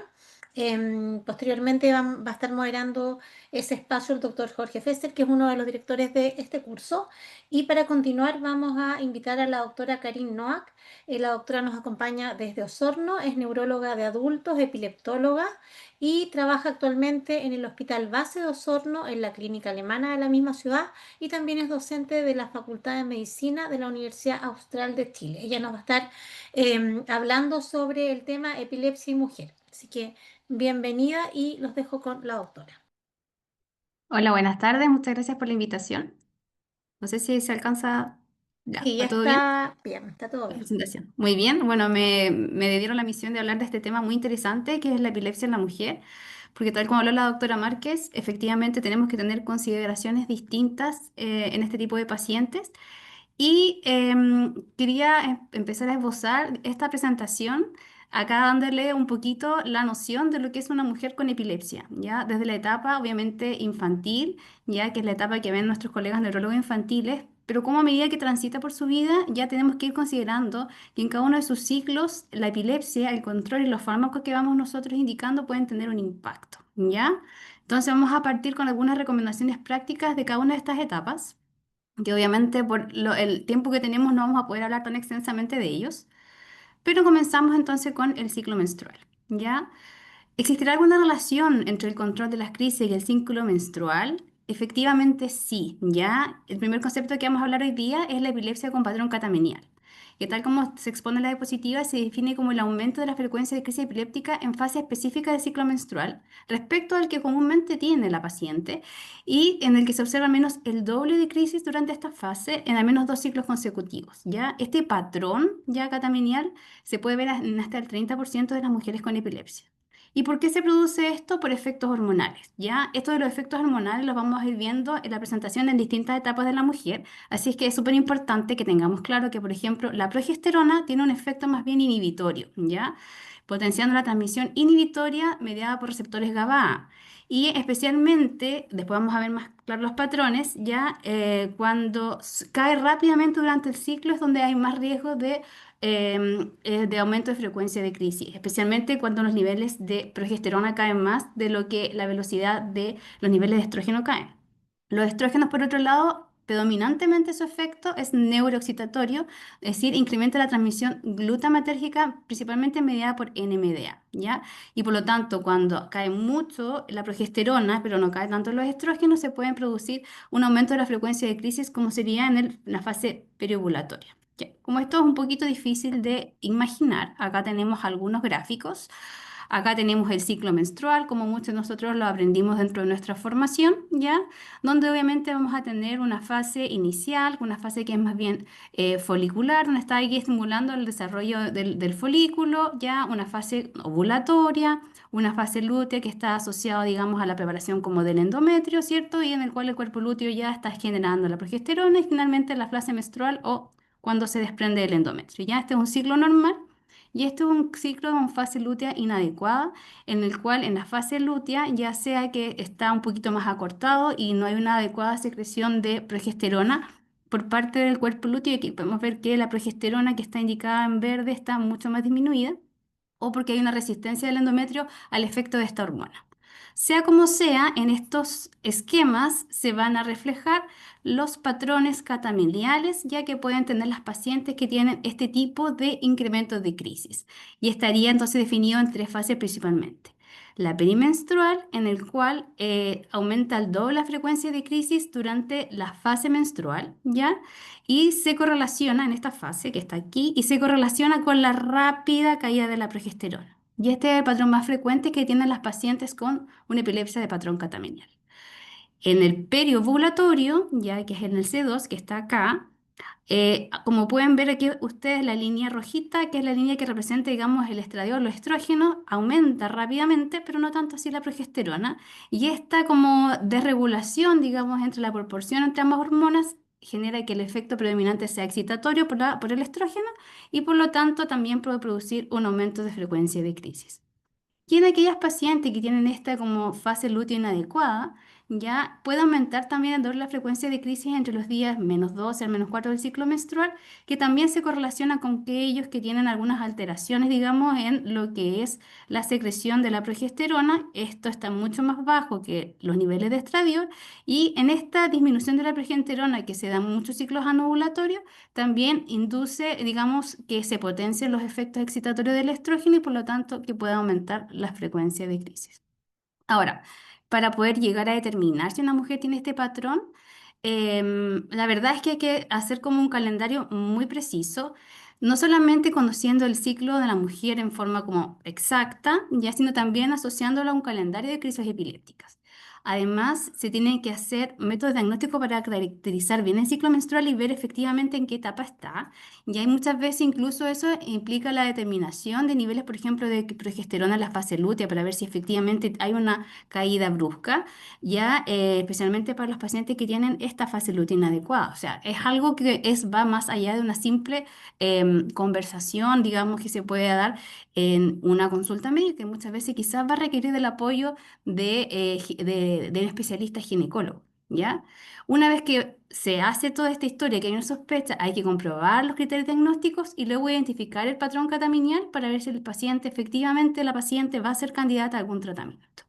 Posteriormente va a estar moderando ese espacio el doctor Jorge Fesser, que es uno de los directores de este curso. Y para continuar vamos a invitar a la doctora Karin Noack. La doctora nos acompaña desde Osorno, es neuróloga de adultos, epileptóloga y trabaja actualmente en el Hospital Base de Osorno, en la clínica alemana de la misma ciudad, y también es docente de la Facultad de Medicina de la Universidad Austral de Chile. Ella nos va a estar hablando sobre el tema epilepsia y mujer. Así que bienvenida y los dejo con la doctora. Hola, buenas tardes. Muchas gracias por la invitación. No sé si se alcanza. Ya, Sí, ya ¿va todo bien? está bien, está todo La bien. presentación. Muy bien. Bueno, me dieron la misión de hablar de este tema muy interesante que es la epilepsia en la mujer, porque tal como habló la doctora Márquez, efectivamente tenemos que tener consideraciones distintas en este tipo de pacientes. Y quería empezar a esbozar esta presentación, acá dándole un poquito la noción de lo que es una mujer con epilepsia, ¿ya? Desde la etapa, obviamente, infantil, ya que es la etapa que ven nuestros colegas neurólogos infantiles, pero como a medida que transita por su vida, ya tenemos que ir considerando que en cada uno de sus ciclos, la epilepsia, el control y los fármacos que vamos nosotros indicando pueden tener un impacto, ¿ya? Entonces vamos a partir con algunas recomendaciones prácticas de cada una de estas etapas que obviamente por el tiempo que tenemos no vamos a poder hablar tan extensamente de ellos, pero comenzamos entonces con el ciclo menstrual, ¿ya? ¿Existirá alguna relación entre el control de las crisis y el ciclo menstrual? Efectivamente sí, ¿ya? El primer concepto que vamos a hablar hoy día es la epilepsia con patrón catamenial, que tal como se expone en la diapositiva, se define como el aumento de la frecuencia de crisis epiléptica en fase específica del ciclo menstrual respecto al que comúnmente tiene la paciente y en el que se observa al menos el doble de crisis durante esta fase en al menos 2 ciclos consecutivos, ¿ya? Este patrón ya catamenial se puede ver en hasta el 30% de las mujeres con epilepsia. ¿Y por qué se produce esto? Por efectos hormonales, ¿ya? Esto de los efectos hormonales los vamos a ir viendo en la presentación en distintas etapas de la mujer, así es que es súper importante que tengamos claro que, por ejemplo, la progesterona tiene un efecto más bien inhibitorio, ¿ya? Potenciando la transmisión inhibitoria mediada por receptores GABA. Y especialmente, después vamos a ver más claros los patrones, ya cuando cae rápidamente durante el ciclo es donde hay más riesgo de aumento de frecuencia de crisis, especialmente cuando los niveles de progesterona caen más de lo que la velocidad de los niveles de estrógeno caen. Los estrógenos, por otro lado, predominantemente su efecto es neuroexcitatorio, es decir, incrementa la transmisión glutamatérgica, principalmente mediada por NMDA, ¿ya? Y por lo tanto, cuando cae mucho la progesterona, pero no cae tanto los estrógenos, se pueden producir un aumento de la frecuencia de crisis, como sería en la fase periovulatoria. Ya, como esto es un poquito difícil de imaginar, acá tenemos algunos gráficos. Acá tenemos el ciclo menstrual, como muchos de nosotros lo aprendimos dentro de nuestra formación, ¿ya? Donde obviamente vamos a tener una fase inicial, una fase que es más bien folicular, donde está aquí estimulando el desarrollo del folículo, ya una fase ovulatoria, una fase lútea que está asociada, digamos, a la preparación como del endometrio, ¿cierto? Y en el cual el cuerpo lúteo ya está generando la progesterona y finalmente la fase menstrual o cuando se desprende del endometrio. Ya este es un ciclo normal. Y este es un ciclo con fase lútea inadecuada, en el cual en la fase lútea, ya sea que está un poquito más acortado y no hay una adecuada secreción de progesterona por parte del cuerpo lúteo, y aquí podemos ver que la progesterona que está indicada en verde está mucho más disminuida, o porque hay una resistencia del endometrio al efecto de esta hormona. Sea como sea, en estos esquemas se van a reflejar los patrones catameniales, ya que pueden tener las pacientes que tienen este tipo de incrementos de crisis. Y estaría entonces definido en 3 fases principalmente. La perimenstrual, en el cual aumenta al doble la frecuencia de crisis durante la fase menstrual, ¿ya? Y se correlaciona en esta fase que está aquí y se correlaciona con la rápida caída de la progesterona. Y este es el patrón más frecuente que tienen las pacientes con una epilepsia de patrón catamenial. En el periovulatorio, ya que es en el C2, que está acá, Como pueden ver aquí ustedes, la línea rojita, que es la línea que representa, digamos, el estradiol o estrógeno, aumenta rápidamente, pero no tanto así la progesterona. Y esta como desregulación, digamos, entre la proporción entre ambas hormonas genera que el efecto predominante sea excitatorio por el estrógeno y por lo tanto también puede producir un aumento de frecuencia de crisis. Y en aquellas pacientes que tienen esta como fase lútea inadecuada, ya puede aumentar también el doble la frecuencia de crisis entre los días -12 al -4 del ciclo menstrual, que también se correlaciona con aquellos que tienen algunas alteraciones, digamos, en lo que es la secreción de la progesterona. Esto está mucho más bajo que los niveles de estradiol y en esta disminución de la progesterona que se da en muchos ciclos anovulatorios, también induce, digamos, que se potencien los efectos excitatorios del estrógeno y por lo tanto que pueda aumentar la frecuencia de crisis. Ahora, para poder llegar a determinar si una mujer tiene este patrón, la verdad es que hay que hacer como un calendario muy preciso, no solamente conociendo el ciclo de la mujer en forma como exacta, ya, sino también asociándolo a un calendario de crisis epilépticas. Además, se tienen que hacer métodos diagnósticos para caracterizar bien el ciclo menstrual y ver efectivamente en qué etapa está. Y hay muchas veces incluso eso implica la determinación de niveles, por ejemplo, de progesterona en la fase lútea para ver si efectivamente hay una caída brusca, ya especialmente para los pacientes que tienen esta fase lútea inadecuada. O sea, es algo que va más allá de una simple conversación, digamos, que se puede dar en una consulta médica, que muchas veces quizás va a requerir del apoyo de un especialista ginecólogo, ¿ya? Una vez que se hace toda esta historia, que hay una sospecha, hay que comprobar los criterios diagnósticos y luego identificar el patrón catamenial para ver si el paciente, efectivamente, la paciente va a ser candidata a algún tratamiento.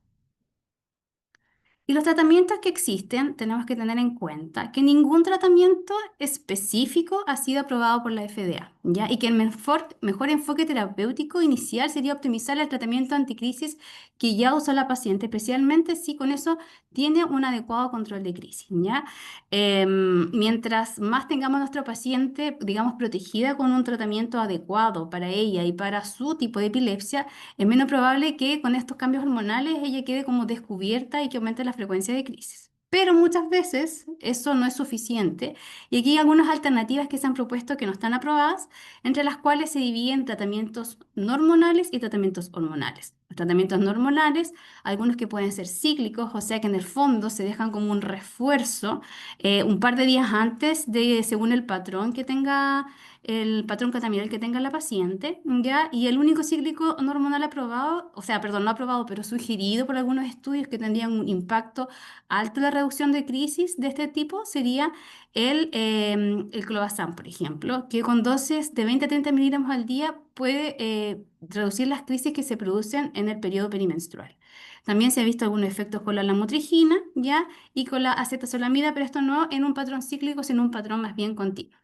Y los tratamientos que existen, tenemos que tener en cuenta que ningún tratamiento específico ha sido aprobado por la FDA, ¿ya? Y que el mejor enfoque terapéutico inicial sería optimizar el tratamiento anticrisis que ya usó la paciente, especialmente si con eso tiene un adecuado control de crisis, ¿ya? Mientras más tengamos a nuestro paciente, digamos, protegida con un tratamiento adecuado para ella y para su tipo de epilepsia, es menos probable que con estos cambios hormonales ella quede como descubierta y que aumente la frecuencia de crisis. Pero muchas veces eso no es suficiente y aquí hay algunas alternativas que se han propuesto que no están aprobadas, entre las cuales se dividen tratamientos no hormonales y tratamientos hormonales. Los tratamientos no hormonales, algunos que pueden ser cíclicos, o sea que en el fondo se dejan como un refuerzo un par de días antes de, según el patrón que tenga el patrón catamenial que tenga la paciente, ¿ya? Y el único cíclico no hormonal aprobado, o sea, perdón, no aprobado, pero sugerido por algunos estudios que tendrían un impacto alto en la reducción de crisis de este tipo sería el clobazam, por ejemplo, que con dosis de 20 a 30 miligramos al día puede reducir las crisis que se producen en el periodo perimenstrual. También se ha visto algunos efectos con la lamotrigina, ¿ya? Y con la acetazolamida, pero esto no en un patrón cíclico, sino un patrón más bien continuo.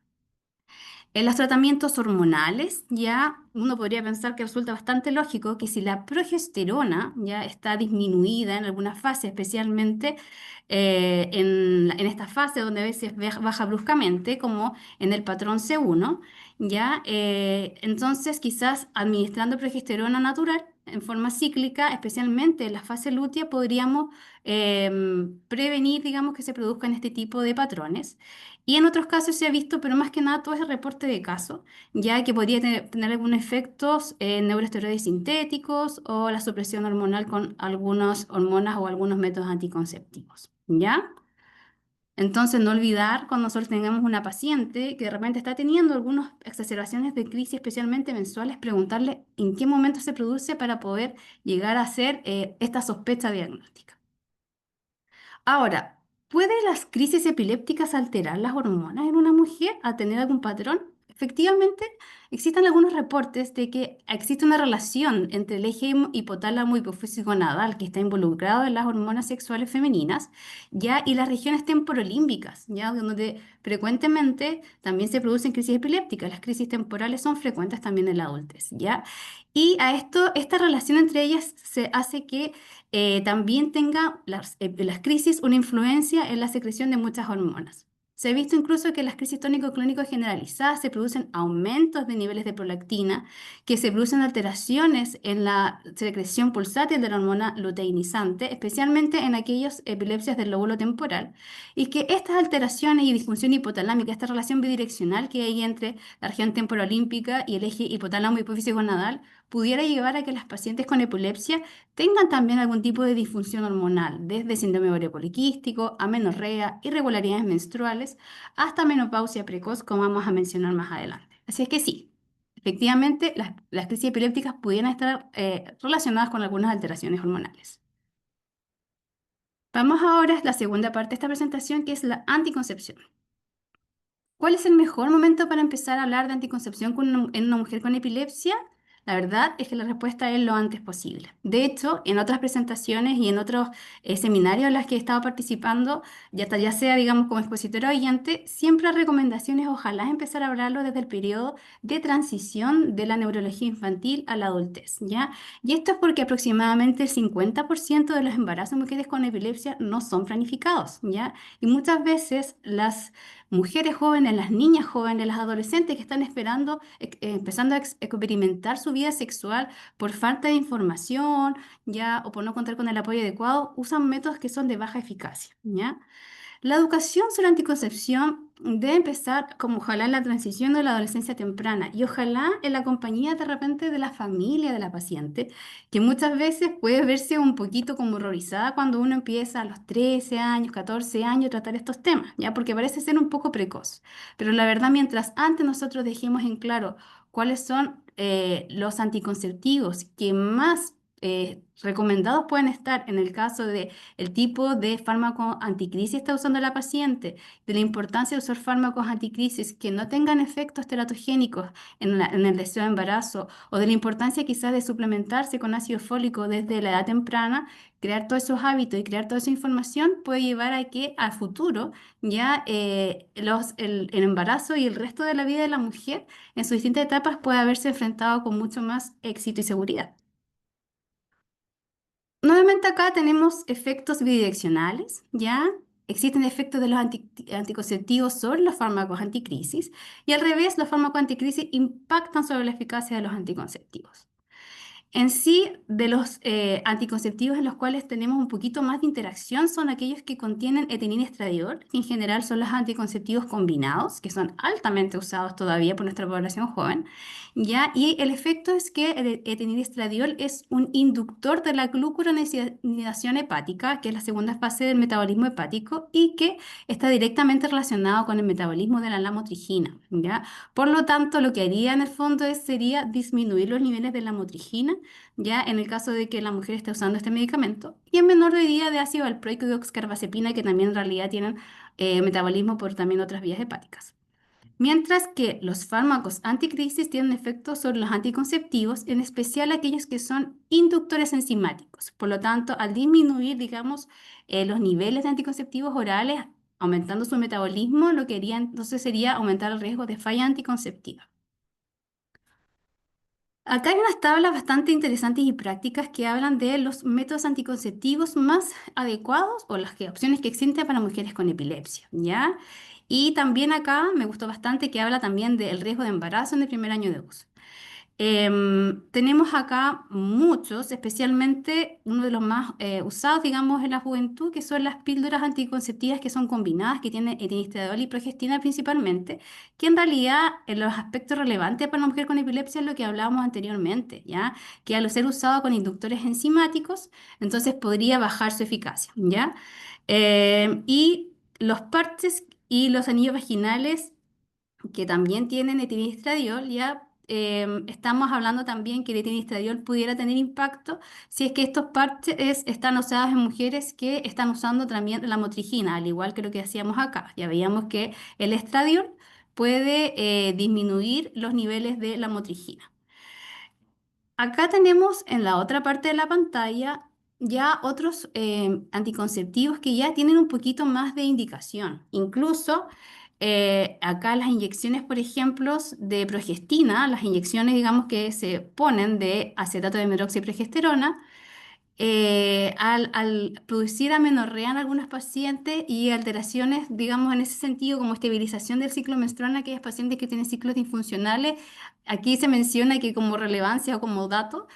En los tratamientos hormonales, ya uno podría pensar que resulta bastante lógico que si la progesterona ya está disminuida en alguna fase, especialmente en esta fase donde a veces baja bruscamente, como en el patrón C1, ya entonces quizás administrando progesterona natural en forma cíclica, especialmente en la fase lútea, podríamos prevenir, digamos, que se produzcan este tipo de patrones. Y en otros casos se ha visto, pero más que nada todo es el reporte de caso, ya que podría tener algunos efectos en neuroesteroides sintéticos o la supresión hormonal con algunas hormonas o algunos métodos anticonceptivos, ¿ya? Entonces, no olvidar cuando nosotros tengamos una paciente que de repente está teniendo algunas exacerbaciones de crisis, especialmente mensuales, preguntarle en qué momento se produce para poder llegar a hacer esta sospecha diagnóstica. Ahora, ¿pueden las crisis epilépticas alterar las hormonas en una mujer al tener algún patrón? Efectivamente, existen algunos reportes de que existe una relación entre el eje hipotálamo hipofísico nadal que está involucrado en las hormonas sexuales femeninas, ya, y las regiones temporolímbicas, ya, donde frecuentemente también se producen crisis epilépticas. Las crisis temporales son frecuentes también en la adultez, ya. Y a esto, esta relación entre ellas se hace que también tenga las crisis una influencia en la secreción de muchas hormonas. Se ha visto incluso que en las crisis tónico-clónicas generalizadas se producen aumentos de niveles de prolactina, que se producen alteraciones en la secreción pulsátil de la hormona luteinizante, especialmente en aquellas epilepsias del lóbulo temporal, y que estas alteraciones y disfunción hipotalámica, esta relación bidireccional que hay entre la región temporolímbica y el eje hipotálamo hipófisis gonadal, pudiera llevar a que las pacientes con epilepsia tengan también algún tipo de disfunción hormonal, desde síndrome ovario poliquístico, amenorrea, irregularidades menstruales, hasta menopausia precoz, como vamos a mencionar más adelante. Así es que sí, efectivamente, las crisis epilépticas pudieran estar relacionadas con algunas alteraciones hormonales. Vamos ahora a la segunda parte de esta presentación, que es la anticoncepción. ¿Cuál es el mejor momento para empezar a hablar de anticoncepción en una mujer con epilepsia? La verdad es que la respuesta es lo antes posible. De hecho, en otras presentaciones y en otros seminarios en los que he estado participando, ya sea, digamos, como expositora o oyente, siempre hay recomendaciones, ojalá empezar a hablarlo desde el periodo de transición de la neurología infantil a la adultez, ¿ya? Y esto es porque aproximadamente el 50% de los embarazos de mujeres con epilepsia no son planificados, ¿ya? Y muchas veces las mujeres jóvenes, las niñas jóvenes, las adolescentes que están esperando, empezando a experimentar su vida sexual por falta de información, ya, o por no contar con el apoyo adecuado, usan métodos que son de baja eficacia, ¿ya? La educación sobre anticoncepción debe empezar como ojalá en la transición de la adolescencia temprana y ojalá en la compañía de repente de la familia de la paciente, que muchas veces puede verse un poquito como horrorizada cuando uno empieza a los 13 años, 14 años a tratar estos temas, ¿ya? Porque parece ser un poco precoz. Pero la verdad, mientras antes nosotros dejemos en claro cuáles son los anticonceptivos que más recomendados pueden estar en el caso de el tipo de fármaco anticrisis está usando la paciente, de la importancia de usar fármacos anticrisis que no tengan efectos teratogénicos en el deseo de embarazo, o de la importancia quizás de suplementarse con ácido fólico desde la edad temprana, crear todos esos hábitos y crear toda esa información puede llevar a que a futuro ya el embarazo y el resto de la vida de la mujer en sus distintas etapas pueda haberse enfrentado con mucho más éxito y seguridad. Nuevamente acá tenemos efectos bidireccionales, ¿ya? Existen efectos de los anticonceptivos sobre los fármacos anticrisis y al revés, los fármacos anticrisis impactan sobre la eficacia de los anticonceptivos. En sí, de los anticonceptivos en los cuales tenemos un poquito más de interacción son aquellos que contienen etinilestradiol, que en general son los anticonceptivos combinados, que son altamente usados todavía por nuestra población joven, ¿ya? Y el efecto es que el etinilestradiol es un inductor de la glucuronidación hepática, que es la segunda fase del metabolismo hepático y que está directamente relacionado con el metabolismo de la lamotrigina, ¿ya? Por lo tanto, lo que haría en el fondo sería disminuir los niveles de lamotrigina, ya en el caso de que la mujer esté usando este medicamento, y en menor medida de ácido valproico y oxcarbazepina, que también en realidad tienen metabolismo por también otras vías hepáticas. Mientras que los fármacos anticrisis tienen efectos sobre los anticonceptivos, en especial aquellos que son inductores enzimáticos. Por lo tanto, al disminuir, digamos, los niveles de anticonceptivos orales, aumentando su metabolismo, lo que haría entonces sería aumentar el riesgo de falla anticonceptiva. Acá hay unas tablas bastante interesantes y prácticas que hablan de los métodos anticonceptivos más adecuados o las opciones que existen para mujeres con epilepsia, ¿ya? Y también acá me gustó bastante que habla también del riesgo de embarazo en el primer año de uso. Tenemos acá muchos, especialmente uno de los más usados, digamos, en la juventud, que son las píldoras anticonceptivas que son combinadas, que tienen etinistradiol y progestina principalmente, que en realidad en los aspectos relevantes para una mujer con epilepsia es lo que hablábamos anteriormente, ¿ya? Que al ser usado con inductores enzimáticos, entonces podría bajar su eficacia, ¿ya? Y los parches y los anillos vaginales que también tienen etinistradiol, ya estamos hablando también que el etinistradiol pudiera tener impacto si es que estos parches están usados en mujeres que están usando también la motrigina, al igual que lo que hacíamos acá. Ya veíamos que el estradiol puede disminuir los niveles de la motrigina. Acá tenemos en la otra parte de la pantalla ya otros anticonceptivos que ya tienen un poquito más de indicación. Incluso acá las inyecciones, por ejemplo, de progestina, las inyecciones, digamos, que se ponen de acetato de hidroxiprogesterona, al producir amenorrea en algunas pacientes y alteraciones, digamos, en ese sentido, como estabilización del ciclo menstrual en aquellas pacientes que tienen ciclos disfuncionales, aquí se menciona que como relevancia o como dato,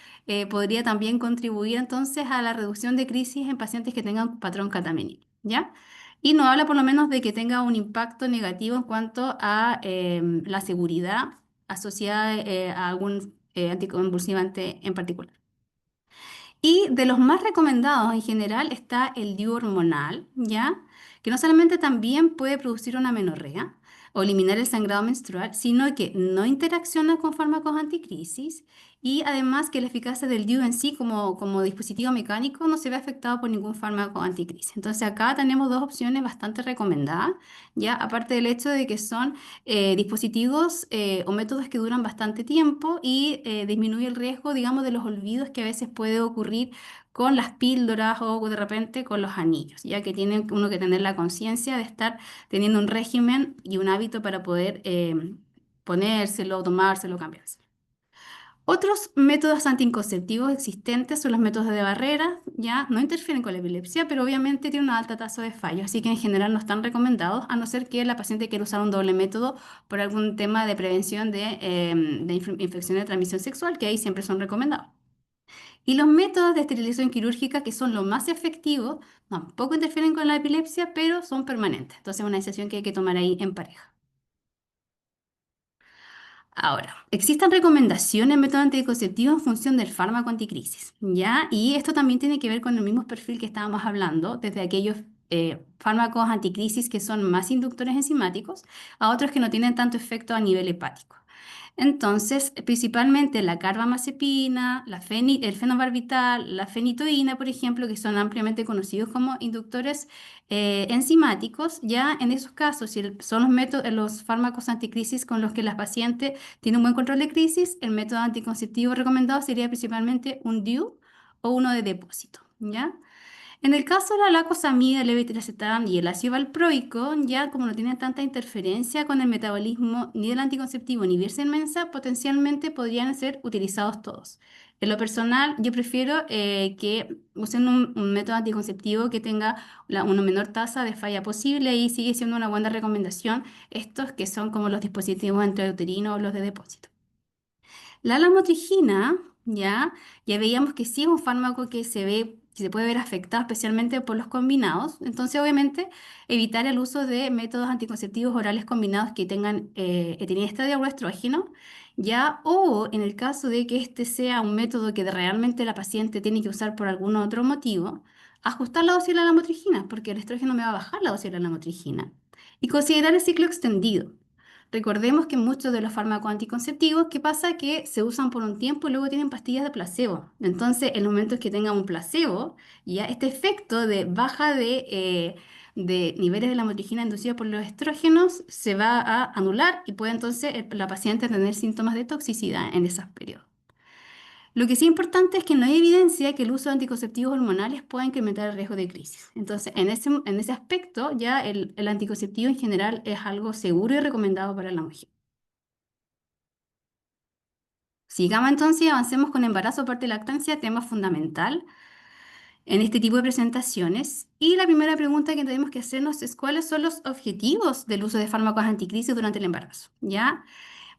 podría también contribuir entonces a la reducción de crisis en pacientes que tengan patrón catamenial, ¿ya? Y nos habla por lo menos de que tenga un impacto negativo en cuanto a la seguridad asociada a algún anticonvulsivante en particular. Y de los más recomendados en general está el DIU hormonal, ¿ya? Que no solamente también puede producir una amenorrea o eliminar el sangrado menstrual, sino que no interacciona con fármacos anticrisis y además que la eficacia del DIU en sí como dispositivo mecánico no se ve afectado por ningún fármaco anticrisis. Entonces acá tenemos dos opciones bastante recomendadas, ¿ya? Aparte del hecho de que son dispositivos o métodos que duran bastante tiempo y disminuye el riesgo, digamos, de los olvidos que a veces puede ocurrir con las píldoras o de repente con los anillos, ya que tiene uno que tener la conciencia de estar teniendo un régimen y un hábito para poder ponérselo, tomárselo, cambiárselo. Otros métodos anticonceptivos existentes son los métodos de barrera, ya no interfieren con la epilepsia, pero obviamente tienen una alta tasa de fallo, así que en general no están recomendados, a no ser que la paciente quiera usar un doble método por algún tema de prevención de infección de transmisión sexual, que ahí siempre son recomendados. Y los métodos de esterilización quirúrgica, que son los más efectivos, tampoco interfieren con la epilepsia, pero son permanentes. Entonces es una decisión que hay que tomar ahí en pareja. Ahora, existen recomendaciones en métodos anticonceptivos en función del fármaco anticrisis, ¿ya? Y esto también tiene que ver con el mismo perfil que estábamos hablando, desde aquellos fármacos anticrisis que son más inductores enzimáticos a otros que no tienen tanto efecto a nivel hepático. Entonces, principalmente la carbamazepina, el fenobarbital, la fenitoína, por ejemplo, que son ampliamente conocidos como inductores enzimáticos, ya en esos casos, si son los métodos, los fármacos anticrisis con los que las pacientes tienen un buen control de crisis, el método anticonceptivo recomendado sería principalmente un DIU o uno de depósito, ¿ya? En el caso de la lacosamida, el levetiracetam y el ácido valproico, ya como no tienen tanta interferencia con el metabolismo ni del anticonceptivo ni viceversa, potencialmente podrían ser utilizados todos. En lo personal, yo prefiero que usen un método anticonceptivo que tenga una menor tasa de falla posible y sigue siendo una buena recomendación estos que son como los dispositivos intrauterinos o los de depósito. La lamotrigina, ya veíamos que sí es un fármaco que se puede ver afectado especialmente por los combinados. Entonces, obviamente, evitar el uso de métodos anticonceptivos orales combinados que tengan etilenistradiol o estrógeno, ya, o en el caso de que este sea un método que realmente la paciente tiene que usar por algún otro motivo, ajustar la dosis de la lamotrigina, porque el estrógeno me va a bajar la dosis de la lamotrigina. Y considerar el ciclo extendido. Recordemos que muchos de los fármacos anticonceptivos, ¿qué pasa? Que se usan por un tiempo y luego tienen pastillas de placebo. Entonces, en los momentos que tengan un placebo, ya este efecto de baja de niveles de la motrigina inducida por los estrógenos se va a anular y puede entonces la paciente tener síntomas de toxicidad en esos periodos. Lo que sí es importante es que no hay evidencia que el uso de anticonceptivos hormonales pueda incrementar el riesgo de crisis. Entonces, en ese aspecto, ya el anticonceptivo en general es algo seguro y recomendado para la mujer. Sigamos entonces y avancemos con embarazo, parte de lactancia, tema fundamental en este tipo de presentaciones. Y la primera pregunta que tenemos que hacernos es cuáles son los objetivos del uso de fármacos anticrisis durante el embarazo, ¿ya?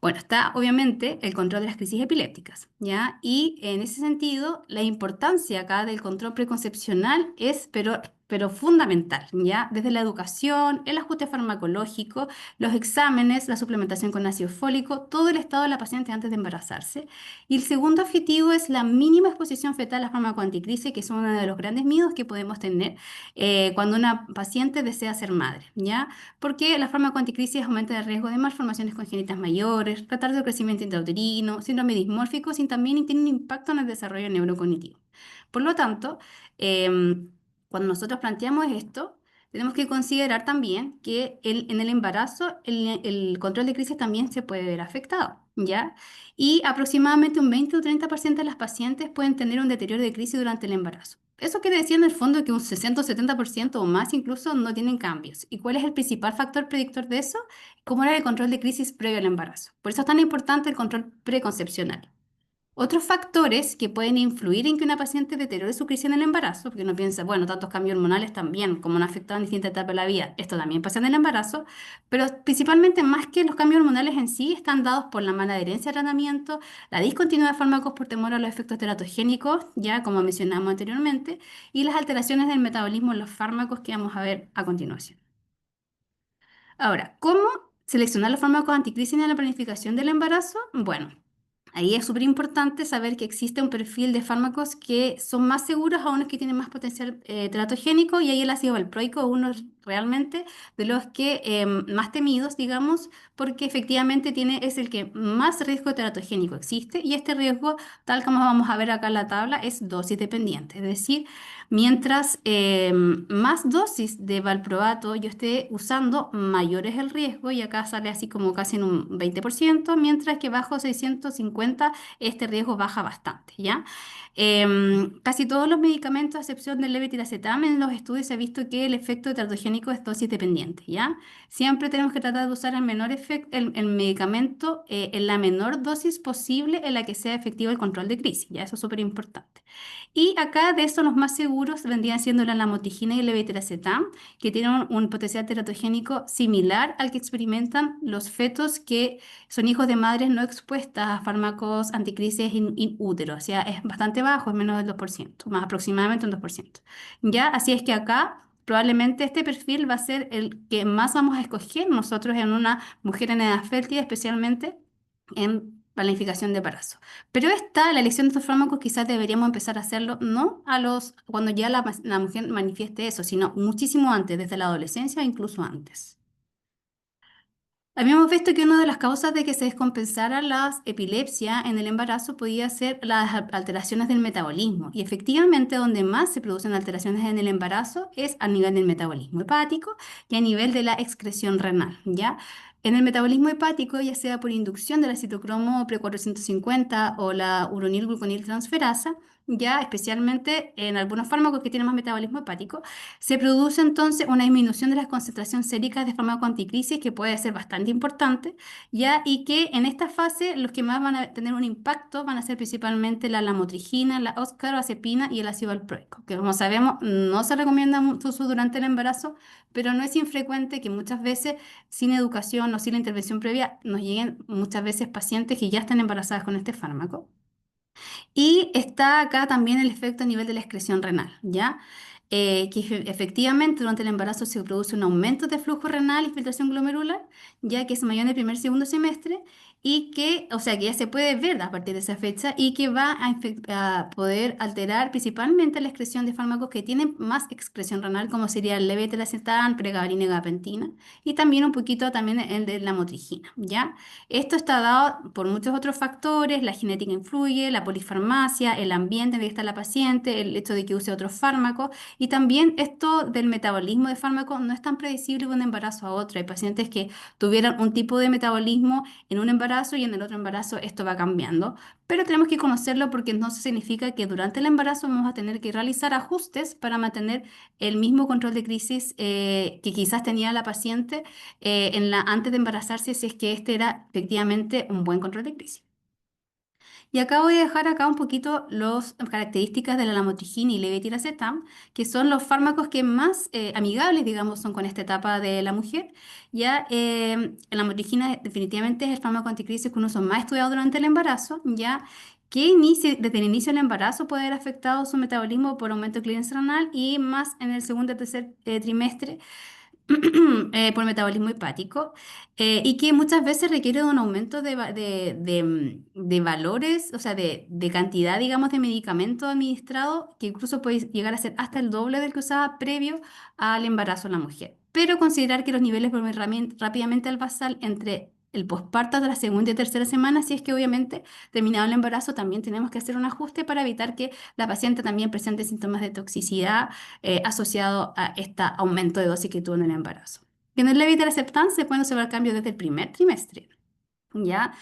Bueno, está obviamente el control de las crisis epilépticas, ¿ya? Y en ese sentido, la importancia acá del control preconcepcional es, pero fundamental, ¿ya? Desde la educación, el ajuste farmacológico, los exámenes, la suplementación con ácido fólico, todo el estado de la paciente antes de embarazarse. Y el segundo objetivo es la mínima exposición fetal a fármaco anticrisis, que es uno de los grandes miedos que podemos tener cuando una paciente desea ser madre, ¿ya? Porque la fármaco anticrisis aumenta el riesgo de malformaciones congénitas mayores, retardo de crecimiento intrauterino, síndrome dismórfico, y también tiene un impacto en el desarrollo neurocognitivo. Por lo tanto, cuando nosotros planteamos esto, tenemos que considerar también que en el embarazo el control de crisis también se puede ver afectado, ¿ya? Y aproximadamente un 20 o 30% de las pacientes pueden tener un deterioro de crisis durante el embarazo. Eso quiere decir en el fondo que un 60 o 70% o más incluso no tienen cambios. ¿Y cuál es el principal factor predictor de eso? ¿Cómo era el control de crisis previo al embarazo? Por eso es tan importante el control preconcepcional. Otros factores que pueden influir en que una paciente deteriore su crisis en el embarazo, porque uno piensa, bueno, tantos cambios hormonales también, como no afectan en distintas etapas de la vida, esto también pasa en el embarazo, pero principalmente más que los cambios hormonales en sí, están dados por la mala adherencia al tratamiento, la discontinuidad de fármacos por temor a los efectos teratogénicos, ya como mencionamos anteriormente, y las alteraciones del metabolismo en los fármacos que vamos a ver a continuación. Ahora, ¿cómo seleccionar los fármacos anticrisis en la planificación del embarazo? Bueno, ahí es súper importante saber que existe un perfil de fármacos que son más seguros a unos que tienen más potencial teratogénico, y ahí el ácido valproico es uno realmente de los que más temidos, digamos, porque efectivamente es el que más riesgo teratogénico existe, y este riesgo, tal como vamos a ver acá en la tabla, es dosis dependiente. Es decir, mientras más dosis de valproato yo esté usando, mayor es el riesgo, y acá sale así como casi en un 20%, mientras que bajo 650 este riesgo baja bastante, ¿ya? Casi todos los medicamentos, a excepción del levetiracetam, en los estudios se ha visto que el efecto teratogénico es dosis dependiente, ¿ya? Siempre tenemos que tratar de usar el medicamento en la menor dosis posible en la que sea efectivo el control de crisis, ¿ya? Eso es súper importante. Y acá de estos los más seguros vendrían siendo la lamotrigina y el levetiracetam, que tienen un potencial teratogénico similar al que experimentan los fetos que son hijos de madres no expuestas a fármacos anticrisis in útero. O sea, es bastante bajo, es menos del 2%, más aproximadamente un 2%. ¿Ya? Así es que acá probablemente este perfil va a ser el que más vamos a escoger nosotros en una mujer en edad fértil, especialmente en planificación de embarazo. Pero la elección de estos fármacos quizás deberíamos empezar a hacerlo no cuando ya la mujer manifieste eso, sino muchísimo antes, desde la adolescencia o incluso antes. Habíamos visto que una de las causas de que se descompensara la epilepsia en el embarazo podía ser las alteraciones del metabolismo. Y efectivamente, donde más se producen alteraciones en el embarazo es a nivel del metabolismo hepático y a nivel de la excreción renal, ¿ya? En el metabolismo hepático, ya sea por inducción de la citocromo pre-450 o la uronil-gluconil transferasa, ya especialmente en algunos fármacos que tienen más metabolismo hepático, se produce entonces una disminución de la concentración sérica de fármaco anticrisis que puede ser bastante importante, ¿ya? Y que en esta fase los que más van a tener un impacto van a ser principalmente la lamotrigina, la oxcarbazepina y el ácido valproico, que como sabemos no se recomienda su uso durante el embarazo, pero no es infrecuente que muchas veces sin educación o sin la intervención previa nos lleguen muchas veces pacientes que ya están embarazadas con este fármaco. Y está acá también el efecto a nivel de la excreción renal, ¿ya? Efectivamente durante el embarazo se produce un aumento de flujo renal y filtración glomerular, ya que es mayor en el primer y segundo semestre, y que, o sea, que ya se puede ver a partir de esa fecha, y que va a poder alterar principalmente la excreción de fármacos que tienen más excreción renal, como sería el levetiracetam, pregabalina y gabapentina, y también un poquito también el de la motrigina, ¿ya? Esto está dado por muchos otros factores: la genética influye, la polifarmacia, el ambiente en el que está la paciente, el hecho de que use otros fármacos, y también esto del metabolismo de fármacos no es tan predecible de un embarazo a otro. Hay pacientes que tuvieron un tipo de metabolismo en un embarazo y en el otro embarazo esto va cambiando, pero tenemos que conocerlo porque entonces significa que durante el embarazo vamos a tener que realizar ajustes para mantener el mismo control de crisis que quizás tenía la paciente antes de embarazarse, si es que este era efectivamente un buen control de crisis. Y acá voy a dejar acá un poquito las características de la lamotrigina y levetiracetam, que son los fármacos que más amigables, digamos, son con esta etapa de la mujer. Ya la lamotrigina definitivamente es el fármaco anticrisis que uno son más estudiado durante el embarazo, ya que desde el inicio del embarazo puede haber afectado su metabolismo por aumento de clearance renal, y más en el segundo y tercer trimestre por metabolismo hepático, y que muchas veces requiere de un aumento de valores, o sea, de cantidad, digamos, de medicamento administrado, que incluso puede llegar a ser hasta el doble del que usaba previo al embarazo de la mujer. Pero considerar que los niveles vuelven rápidamente al basal entre el posparto de la segunda y tercera semana, si es que obviamente terminado el embarazo también tenemos que hacer un ajuste para evitar que la paciente también presente síntomas de toxicidad asociado a este aumento de dosis que tuvo en el embarazo. En el levetiracetam se pueden observar cambios desde el primer trimestre, ¿ya?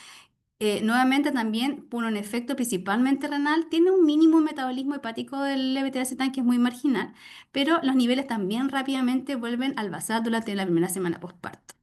Nuevamente también por un efecto principalmente renal, tiene un mínimo metabolismo hepático del levetiracetam que es muy marginal, pero los niveles también rápidamente vuelven al basal durante la primera semana postparto.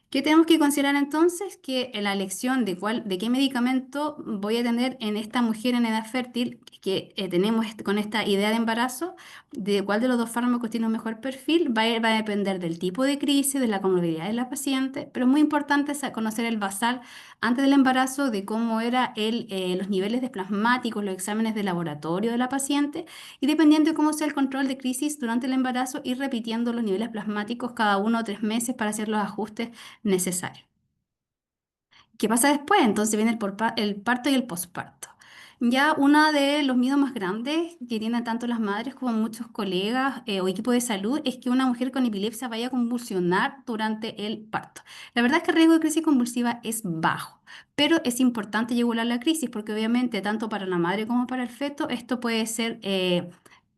¿Qué tenemos que considerar entonces? Que en la elección de qué medicamento voy a tener en esta mujer en edad fértil, que tenemos con esta idea de embarazo, de cuál de los dos fármacos tiene un mejor perfil, va a depender del tipo de crisis, de la comorbilidad de la paciente, pero es muy importante conocer el basal antes del embarazo de cómo eran los niveles de plasmáticos, los exámenes de laboratorio de la paciente, y dependiendo de cómo sea el control de crisis durante el embarazo, ir repitiendo los niveles plasmáticos cada 1 o 3 meses para hacer los ajustes necesario. ¿Qué pasa después? Entonces viene el parto y el posparto. Ya uno de los miedos más grandes que tienen tanto las madres como muchos colegas o equipos de salud es que una mujer con epilepsia vaya a convulsionar durante el parto. La verdad es que el riesgo de crisis convulsiva es bajo, pero es importante regular la crisis porque obviamente tanto para la madre como para el feto esto puede ser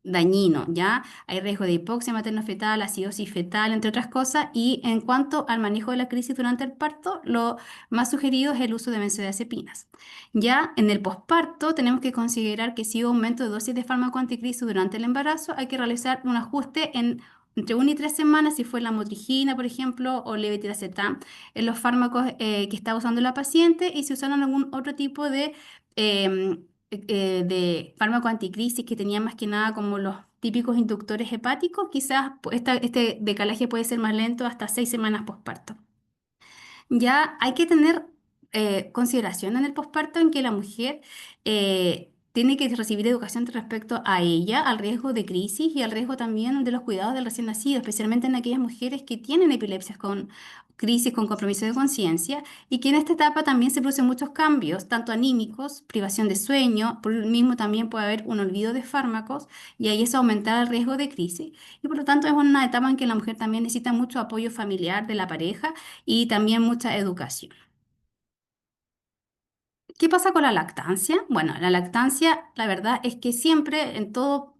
dañino, ¿ya? Hay riesgo de hipoxia materno-fetal, acidosis fetal, entre otras cosas. Y en cuanto al manejo de la crisis durante el parto, lo más sugerido es el uso de benzodiazepinas. Ya en el posparto tenemos que considerar que si hubo aumento de dosis de fármaco anticrisis durante el embarazo, hay que realizar un ajuste entre 1 y 3 semanas, si fue la motrigina, por ejemplo, o levetiracetam, en los fármacos que está usando la paciente, y si usaron algún otro tipo de fármaco anticrisis que tenía más que nada como los típicos inductores hepáticos, quizás este decalaje puede ser más lento hasta 6 semanas posparto. Ya hay que tener consideración en el posparto en que la mujer tiene que recibir educación respecto a ella, al riesgo de crisis y al riesgo también de los cuidados del recién nacido, especialmente en aquellas mujeres que tienen epilepsias con crisis con compromiso de conciencia y que en esta etapa también se producen muchos cambios, tanto anímicos, privación de sueño, por lo mismo también puede haber un olvido de fármacos y ahí eso aumenta el riesgo de crisis. Y por lo tanto es una etapa en que la mujer también necesita mucho apoyo familiar de la pareja y también mucha educación. ¿Qué pasa con la lactancia? Bueno, la lactancia, la verdad es que siempre en todo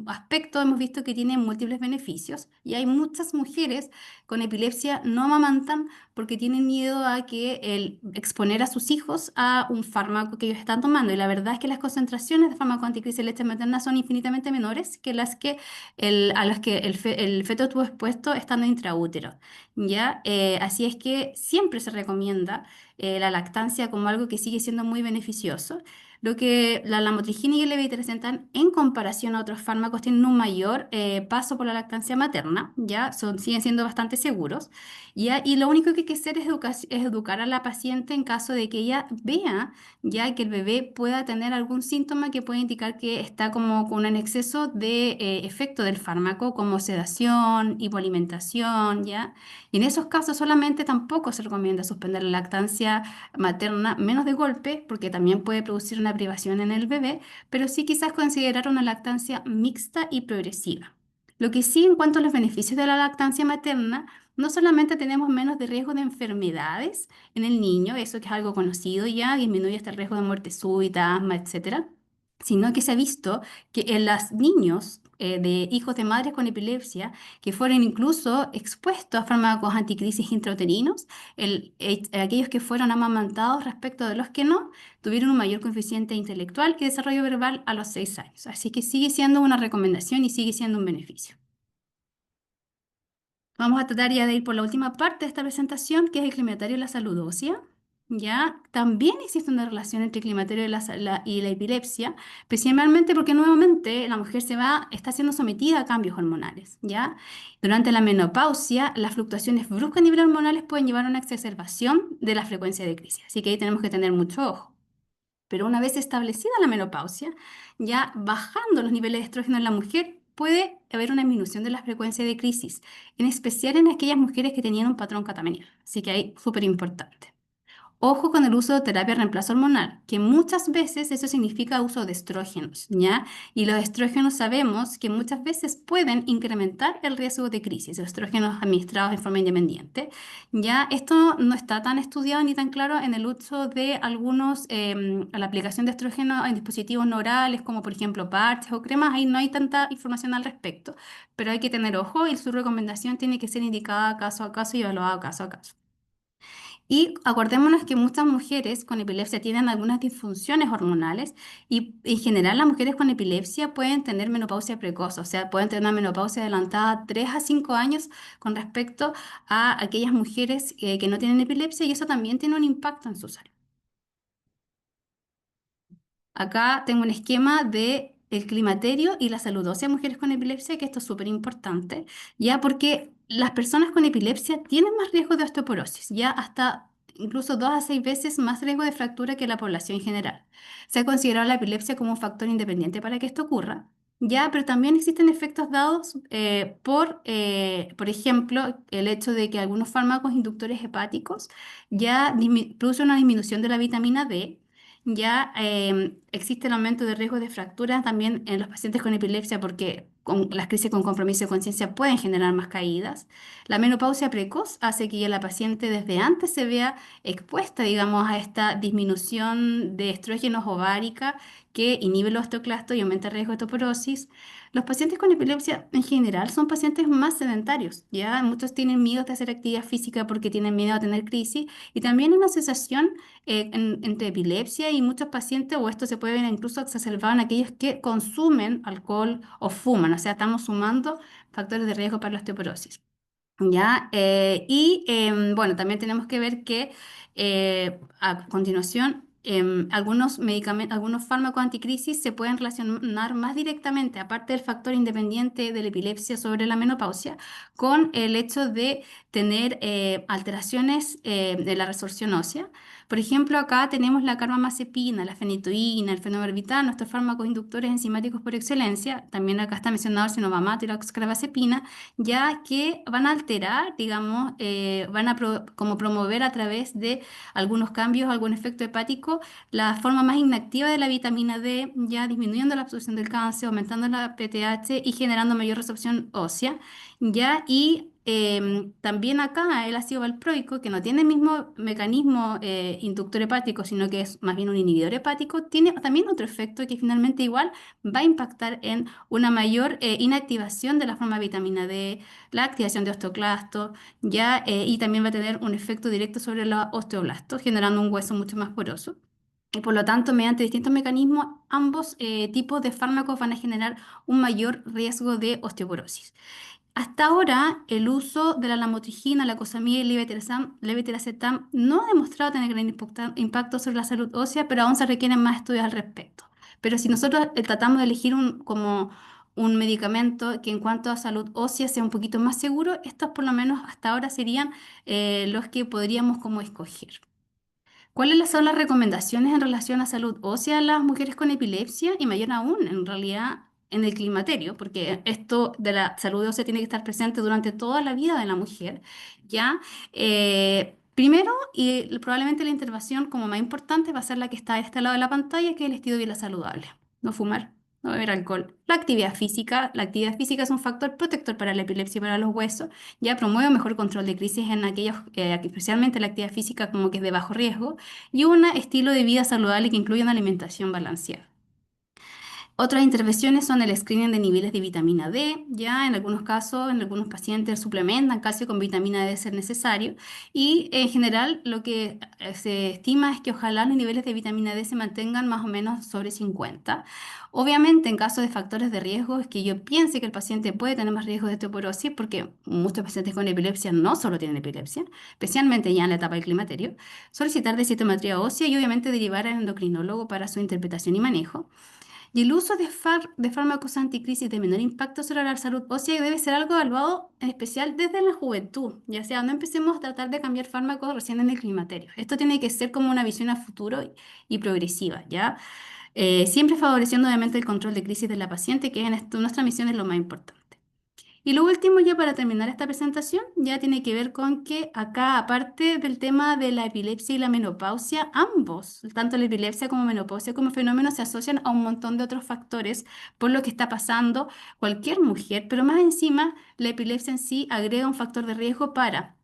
aspecto hemos visto que tiene múltiples beneficios y hay muchas mujeres con epilepsia no amamantan porque tienen miedo a que el exponer a sus hijos a un fármaco que ellos están tomando. Y la verdad es que las concentraciones de fármaco anticrisis de leche materna son infinitamente menores que a las que el feto estuvo expuesto estando intraútero. ¿Ya? Así es que siempre se recomienda la lactancia como algo que sigue siendo muy beneficioso. Lo que la lamotrigina y el levetiracetam en comparación a otros fármacos tienen un mayor paso por la lactancia materna, ya siguen siendo bastante seguros, ya, y lo único que hay que hacer es educar a la paciente en caso de que ella vea ya que el bebé pueda tener algún síntoma que pueda indicar que está como con un exceso de efecto del fármaco, como sedación, hipoalimentación, ya. Y en esos casos solamente tampoco se recomienda suspender la lactancia materna, menos de golpe, porque también puede producir una privación en el bebé, pero sí quizás considerar una lactancia mixta y progresiva. Lo que sí, en cuanto a los beneficios de la lactancia materna, no solamente tenemos menos de riesgo de enfermedades en el niño, eso que es algo conocido ya, disminuye hasta el riesgo de muerte súbita, asma, etcétera, sino que se ha visto que en los niños de hijos de madres con epilepsia que fueron incluso expuestos a fármacos anticrisis intrauterinos, aquellos que fueron amamantados respecto de los que no, tuvieron un mayor coeficiente intelectual y desarrollo verbal a los 6 años. Así que sigue siendo una recomendación y sigue siendo un beneficio. Vamos a tratar ya de ir por la última parte de esta presentación, que es el climaterio y la salud ósea. Ya, también existe una relación entre el climaterio y la epilepsia, principalmente porque nuevamente la mujer está siendo sometida a cambios hormonales. Ya, durante la menopausia, las fluctuaciones bruscas a nivel hormonales pueden llevar a una exacerbación de la frecuencia de crisis. Así que ahí tenemos que tener mucho ojo. Pero una vez establecida la menopausia, ya bajando los niveles de estrógeno en la mujer, puede haber una disminución de la frecuencia de crisis, en especial en aquellas mujeres que tenían un patrón catamenial. Así que ahí súper importante. Ojo con el uso de terapia de reemplazo hormonal, que muchas veces eso significa uso de estrógenos, ¿ya? Y los estrógenos sabemos que muchas veces pueden incrementar el riesgo de crisis, los estrógenos administrados de forma independiente, ¿ya? Esto no está tan estudiado ni tan claro en el uso de la aplicación de estrógenos en dispositivos no orales, como por ejemplo parches o cremas, ahí no hay tanta información al respecto, pero hay que tener ojo y su recomendación tiene que ser indicada caso a caso y evaluada caso a caso. Y acordémonos que muchas mujeres con epilepsia tienen algunas disfunciones hormonales y en general las mujeres con epilepsia pueden tener menopausia precoz, o sea, pueden tener una menopausia adelantada 3 a 5 años con respecto a aquellas mujeres que no tienen epilepsia y eso también tiene un impacto en su salud. Acá tengo un esquema de el climaterio y la salud ósea de mujeres con epilepsia, que esto es súper importante, ya porque las personas con epilepsia tienen más riesgo de osteoporosis, ya hasta incluso 2 a 6 veces más riesgo de fractura que la población en general. Se ha considerado la epilepsia como un factor independiente para que esto ocurra, ya, pero también existen efectos dados por ejemplo, el hecho de que algunos fármacos inductores hepáticos ya producen una disminución de la vitamina D. Ya existe el aumento de riesgo de fracturas también en los pacientes con epilepsia porque las crisis con compromiso de conciencia pueden generar más caídas. La menopausia precoz hace que ya la paciente desde antes se vea expuesta, digamos, a esta disminución de estrógenos ovárica que inhibe los osteoclastos y aumenta el riesgo de osteoporosis. Los pacientes con epilepsia en general son pacientes más sedentarios, ya muchos tienen miedo de hacer actividad física porque tienen miedo a tener crisis y también una sensación entre epilepsia y muchos pacientes, o esto se puede ver incluso exacerbado en aquellos que consumen alcohol o fuman, o sea, estamos sumando factores de riesgo para la osteoporosis. ¿Ya? Bueno, también tenemos que ver que a continuación algunos medicamentos, algunos fármacos anticrisis se pueden relacionar más directamente, aparte del factor independiente de la epilepsia sobre la menopausia, con el hecho de tener alteraciones de la resorción ósea. Por ejemplo, acá tenemos la carbamazepina, la fenitoína, el fenobarbital, nuestros fármacos inductores enzimáticos por excelencia. También acá está mencionado el cinovamato y la oxcarbazepina ya que van a alterar, digamos, van a como promover a través de algunos cambios, algún efecto hepático, la forma más inactiva de la vitamina D, ya disminuyendo la absorción del cálcio, aumentando la PTH y generando mayor resorción ósea, ya, y también acá el ácido valproico, que no tiene el mismo mecanismo inductor hepático, sino que es más bien un inhibidor hepático, tiene también otro efecto que finalmente igual va a impactar en una mayor inactivación de la forma de vitamina D, la activación de osteoclastos, ya, y también va a tener un efecto directo sobre los osteoblastos, generando un hueso mucho más poroso. Y por lo tanto, mediante distintos mecanismos, ambos tipos de fármacos van a generar un mayor riesgo de osteoporosis. Hasta ahora, el uso de la lamotrigina, la cosamida y el levetiracetam no ha demostrado tener gran impacto sobre la salud ósea, pero aún se requieren más estudios al respecto. Pero si nosotros tratamos de elegir como un medicamento que en cuanto a salud ósea sea un poquito más seguro, estos por lo menos hasta ahora serían los que podríamos como escoger. ¿Cuáles son las recomendaciones en relación a salud ósea en las mujeres con epilepsia y mayor aún, en realidad, en el climaterio? Porque esto de la salud ósea tiene que estar presente durante toda la vida de la mujer, ¿ya? Primero, y probablemente la intervención como más importante va a ser la que está a este lado de la pantalla, que es el estilo de vida saludable. No fumar, no beber alcohol. La actividad física es un factor protector para la epilepsia y para los huesos, ya promueve un mejor control de crisis en aquellos, especialmente la actividad física como que es de bajo riesgo, y un estilo de vida saludable que incluye una alimentación balanceada. Otras intervenciones son el screening de niveles de vitamina D, ya en algunos casos, en algunos pacientes suplementan calcio con vitamina D de ser necesario y en general lo que se estima es que ojalá los niveles de vitamina D se mantengan más o menos sobre 50. Obviamente en caso de factores de riesgo es que yo piense que el paciente puede tener más riesgo de osteoporosis porque muchos pacientes con epilepsia no solo tienen epilepsia, especialmente ya en la etapa del climaterio, solicitar densitometría ósea y obviamente derivar al endocrinólogo para su interpretación y manejo. Y el uso de fármacos anticrisis de menor impacto sobre la salud ósea debe ser algo evaluado en especial desde la juventud, ya sea no empecemos a tratar de cambiar fármacos recién en el climaterio. Esto tiene que ser como una visión a futuro y progresiva, ¿ya? Siempre favoreciendo obviamente el control de crisis de la paciente, que en nuestra misión es lo más importante. Y lo último, ya para terminar esta presentación, ya tiene que ver con que acá, aparte del tema de la epilepsia y la menopausia, ambos, tanto la epilepsia como menopausia como fenómeno, se asocian a un montón de otros factores por lo que está pasando cualquier mujer, pero más encima, la epilepsia en sí agrega un factor de riesgo para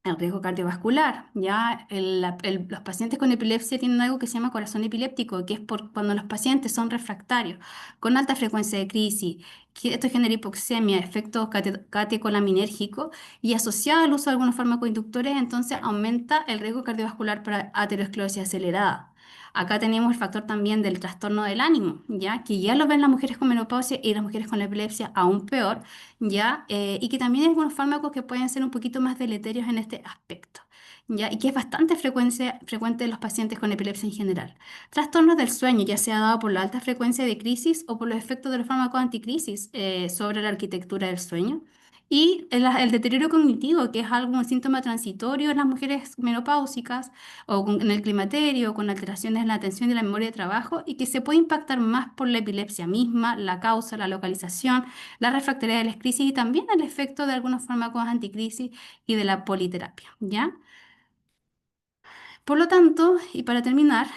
el riesgo cardiovascular, ¿ya? Los pacientes con epilepsia tienen algo que se llama corazón epiléptico, que es por cuando los pacientes son refractarios, con alta frecuencia de crisis, que esto genera hipoxemia, efectos catecolaminérgicos y asociado al uso de algunos fármacos inductores, entonces aumenta el riesgo cardiovascular para aterosclerosis acelerada. Acá tenemos el factor también del trastorno del ánimo, ¿ya? Que ya lo ven las mujeres con menopausia y las mujeres con epilepsia aún peor, ¿ya? Y que también hay algunos fármacos que pueden ser un poquito más deleterios en este aspecto, ¿ya? Y que es bastante frecuente en los pacientes con epilepsia en general. Trastornos del sueño, ya sea dado por la alta frecuencia de crisis o por los efectos de los fármacos anticrisis sobre la arquitectura del sueño. Y el deterioro cognitivo, que es algún síntoma transitorio en las mujeres menopáusicas o en el climaterio, con alteraciones en la atención y la memoria de trabajo, y que se puede impactar más por la epilepsia misma, la causa, la localización, la refractaria de las crisis y también el efecto de algunos fármacos anticrisis y de la politerapia, ¿ya? Por lo tanto, y para terminar,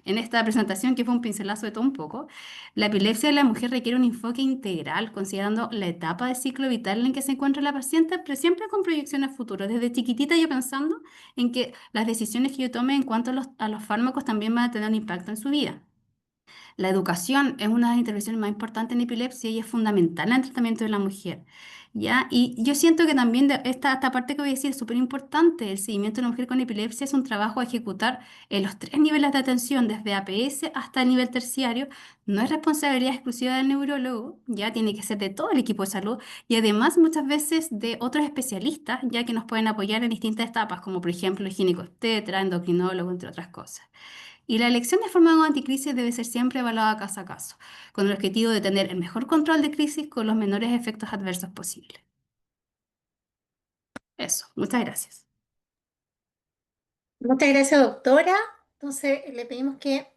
en esta presentación que fue un pincelazo de todo un poco, la epilepsia de la mujer requiere un enfoque integral, considerando la etapa del ciclo vital en que se encuentra la paciente, pero siempre con proyección a futuro. Desde chiquitita yo pensando en que las decisiones que yo tome en cuanto a los fármacos también van a tener un impacto en su vida. La educación es una de las intervenciones más importantes en epilepsia y es fundamental en el tratamiento de la mujer, ¿ya? Y yo siento que también esta parte que voy a decir es súper importante. El seguimiento de una mujer con epilepsia es un trabajo a ejecutar en los tres niveles de atención, desde APS hasta el nivel terciario. No es responsabilidad exclusiva del neurólogo, ya tiene que ser de todo el equipo de salud y además muchas veces de otros especialistas, ya que nos pueden apoyar en distintas etapas, como por ejemplo el ginecobstetra, endocrinólogo, entre otras cosas. Y la elección de fármaco anticrisis debe ser siempre evaluada caso a caso, con el objetivo de tener el mejor control de crisis con los menores efectos adversos posibles. Eso, muchas gracias. Muchas gracias, doctora. Entonces, le pedimos que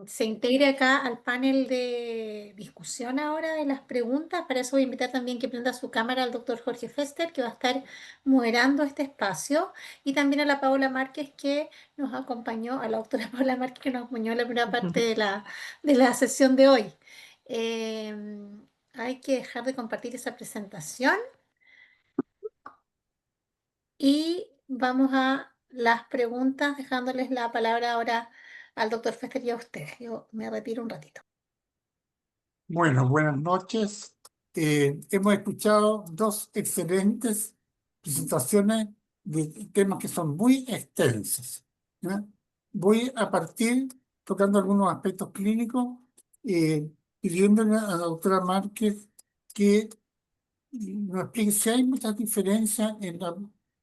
se integre acá al panel de discusión ahora de las preguntas. Para eso voy a invitar también que prenda su cámara al doctor Jorge Fester, que va a estar moderando este espacio, y también a la Paola Márquez, que nos acompañó, a la doctora Paola Márquez, que nos acompañó en la primera parte de la sesión de hoy. Hay que dejar de compartir esa presentación y vamos a las preguntas, dejándoles la palabra ahora al doctor Fester y a ustedes. Yo me retiro un ratito. Bueno, buenas noches. Hemos escuchado dos excelentes presentaciones de temas que son muy extensos, ¿ya? Voy a partir tocando algunos aspectos clínicos, pidiéndole a la doctora Márquez que nos explique si hay muchas diferencias en la